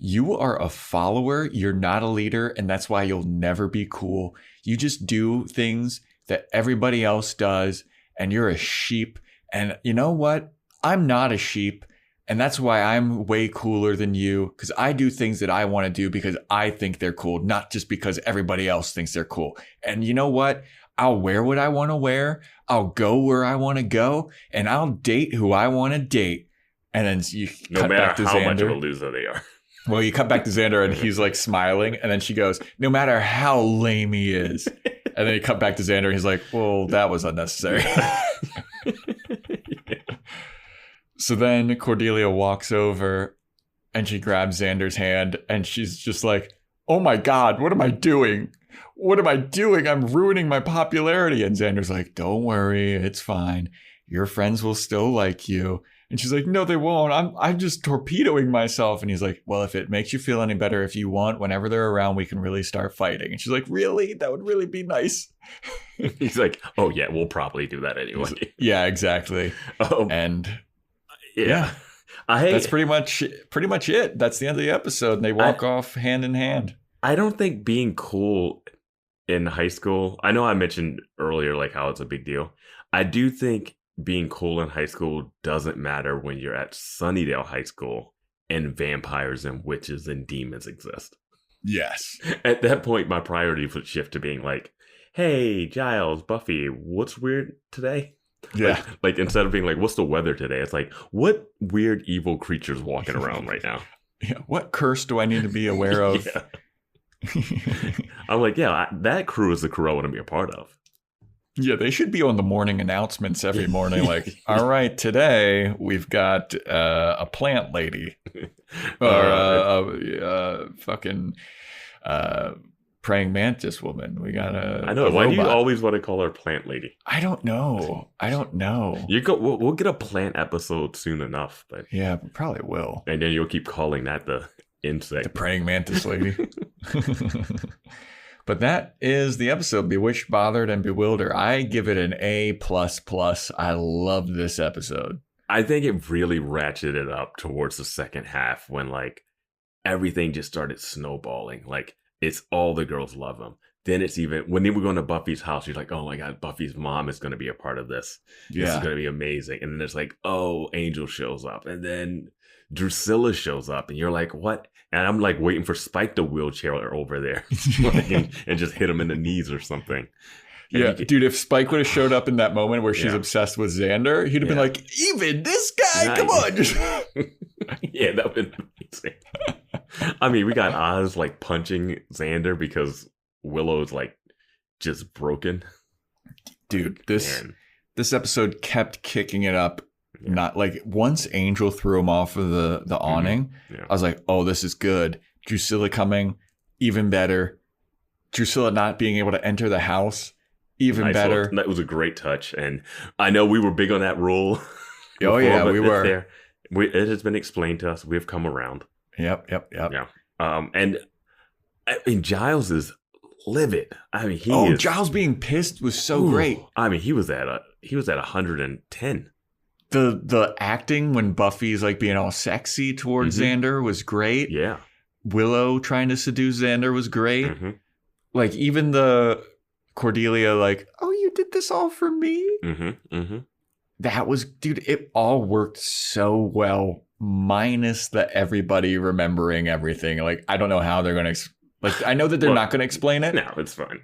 You are a follower. You're not a leader. And that's why you'll never be cool. You just do things that everybody else does. And you're a sheep. And you know what? I'm not a sheep. And that's why I'm way cooler than you. Because I do things that I want to do because I think they're cool. Not just because everybody else thinks they're cool. And you know what? I'll wear what I want to wear. I'll go where I want to go. And I'll date who I want to date. And then you cut back to Xander. No matter how much of a loser they are. Well, you cut back to Xander and he's like smiling. And then she goes, no matter how lame he is. And then you cut back to Xander and he's like, well, that was unnecessary. So then Cordelia walks over and she grabs Xander's hand and she's just like, oh my God, what am I doing? What am I doing? I'm ruining my popularity. And Xander's like, don't worry, it's fine. Your friends will still like you. And she's like, no, they won't. I'm just torpedoing myself. And he's like, well, if it makes you feel any better, if you want, whenever they're around, we can really start fighting. And she's like, really? That would really be nice. He's like, oh yeah, we'll probably do that anyway. Yeah, exactly. And yeah. That's pretty much it. That's the end of the episode. And they walk off hand in hand. I don't think being cool in high school, I know I mentioned earlier like how it's a big deal. I do think being cool in high school doesn't matter when you're at Sunnydale High School and vampires and witches and demons exist. Yes. At that point, my priority would shift to being like, hey, Giles, Buffy, what's weird today? Yeah. Like instead of being like, what's the weather today? It's like, what weird evil creatures walking around right now? Yeah. What curse do I need to be aware of? I'm like, yeah, that crew is the crew I want to be a part of. Yeah, they should be on the morning announcements every morning. Like, all right, today we've got a plant lady or a fucking praying mantis woman. We got a I know. Why do you always want to call her plant lady? I don't know. We'll get a plant episode soon enough. But yeah, probably will. And then you'll keep calling that the insect. The praying mantis lady. But that is the episode, Bewitched, Bothered, and Bewildered. I give it an A++. I love this episode. I think it really ratcheted up towards the second half when like everything just started snowballing. Like it's all the girls love him. Then it's even when they were going to Buffy's house, you're like, oh my God, Buffy's mom is going to be a part of this. Yeah. This is going to be amazing. And then it's like, oh, Angel shows up. And then Drusilla shows up. And you're like, what? And I'm like waiting for Spike the wheelchair over there and just hit him in the knees or something. And yeah, dude, if Spike would have showed up in that moment where she's obsessed with Xander, he'd have been like, even this guy, come on. Yeah, that would have been amazing. I mean, we got Oz like punching Xander because Willow's like just broken. Dude, this episode kept kicking it up. Not like once Angel threw him off of the awning, I was like, oh, this is good. Drusilla coming, even better. Drusilla not being able to enter the house, even better. That was a great touch. And I know we were big on that rule. Oh, yeah, we were. There. It has been explained to us. We've come around. Yep. Yeah. And I mean, Giles is livid. I mean, Giles being pissed was so great. I mean, he was at 110. The acting when Buffy's like being all sexy towards Xander was great. Yeah. Willow trying to seduce Xander was great. Like even the Cordelia like, oh, you did this all for me? That was, dude, it all worked so well, minus the everybody remembering everything. Like, I don't know how they're going to, like, I know that they're not going to explain it. No, it's fine.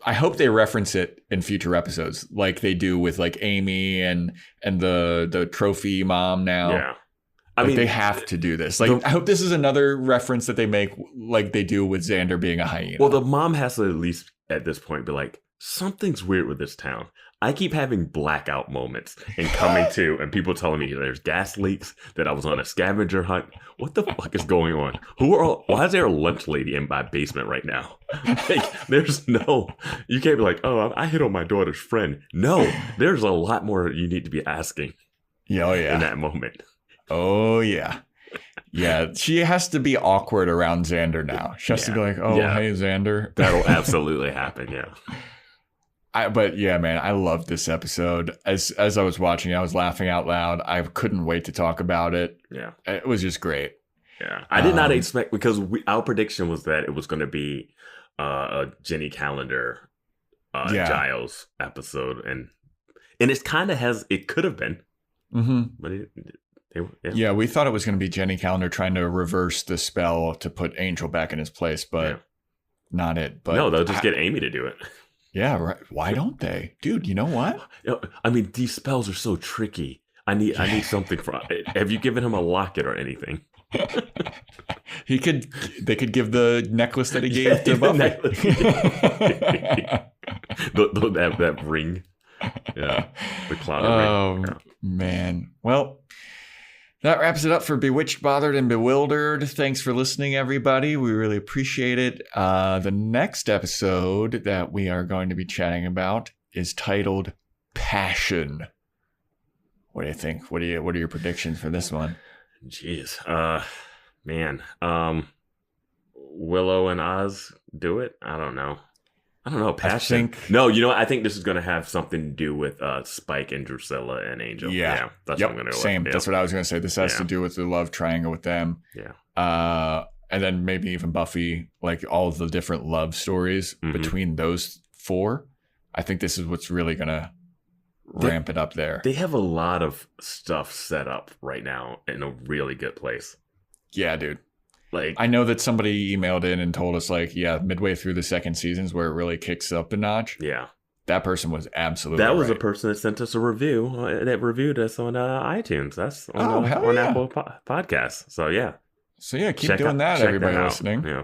I hope they reference it in future episodes, like they do with like Amy and the trophy mom now. Yeah, I mean they have to do this. Like I hope this is another reference that they make, like they do with Xander being a hyena. Well, the mom has to at least at this point be like, something's weird with this town. I keep having blackout moments and coming to, and people telling me there's gas leaks, that I was on a scavenger hunt. What the fuck is going on? Why is there a lunch lady in my basement right now? Like, there's no, you can't be like, oh, I hit on my daughter's friend. No, there's a lot more you need to be asking. Oh, yeah. In that moment. Oh, yeah. Yeah, she has to be awkward around Xander now. She has to be like, oh, hey, Xander. That'll absolutely happen, yeah. But yeah, man, I loved this episode. As I was watching, I was laughing out loud. I couldn't wait to talk about it. Yeah, it was just great. Yeah, I did not expect, because our prediction was that it was going to be a Jenny Calendar Giles episode, and it kind of it could have been, but yeah, we thought it was going to be Jenny Calendar trying to reverse the spell to put Angel back in his place, but not it. But no, they'll just get Amy to do it. Yeah, right. Why don't they? Dude, you know what? I mean, these spells are so tricky. I need something from. Have you given him a locket or anything? They could give the necklace that he gave to Buffy. that ring. Yeah. The clown ring. Man. Well, That wraps it up for Bewitched, Bothered, and Bewildered. Thanks for listening, everybody. We really appreciate it. The next episode that we are going to be chatting about is titled Passion. What do you think? What are your predictions for this one? Jeez. Man. Willow and Oz do it? I don't know. Passion. I think this is going to have something to do with Spike and Drusilla and Angel. Yeah. That's what I'm going to go Same. with. That's what I was going to say. This has to do with the love triangle with them. Yeah. And then maybe even Buffy, like all of the different love stories between those four. I think this is what's really going to ramp it up there. They have a lot of stuff set up right now in a really good place. Yeah, dude. Like, I know that somebody emailed in and told us, like, midway through the second season's where it really kicks up a notch. Yeah. That person was absolutely That was right. a person that sent us a review that reviewed us on iTunes. That's on Apple Podcasts. So, yeah. So, yeah, keep doing that, everybody listening. Yeah.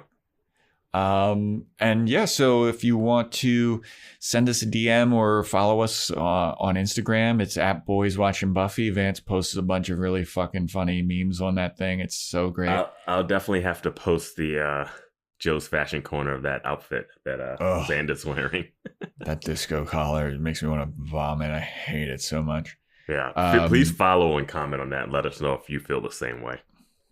So if you want to send us a DM or follow us on Instagram, it's at Boys Watching Buffy. Vance posts a bunch of really fucking funny memes on that thing. It's so great. I'll definitely have to post the Joe's fashion corner of that outfit that Xander's wearing. That disco collar, it makes me want to vomit. I hate it so much. Yeah. Please follow and comment on that and let us know if you feel the same way.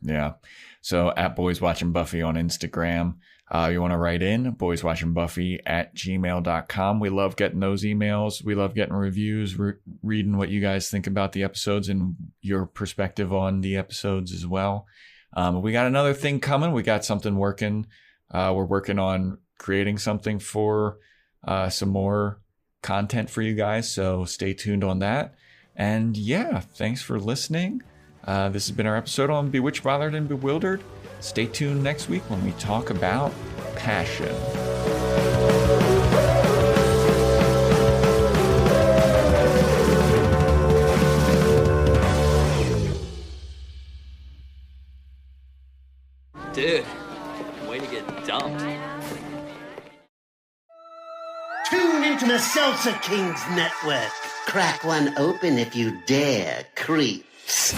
Yeah. So at Boys Watching Buffy on Instagram. You want to write in boyswatchingbuffy@gmail.com. We love getting those emails. We love getting reviews, reading what you guys think about the episodes and your perspective on the episodes as well. We got another thing coming. We got something working. We're working on creating something for some more content for you guys. So stay tuned on that. And yeah, thanks for listening. This has been our episode on Bewitched, Bothered, and Bewildered. Stay tuned next week when we talk about passion. Dude, way to get dumped. Tune into the Salsa Kings Network. Crack one open if you dare, creeps.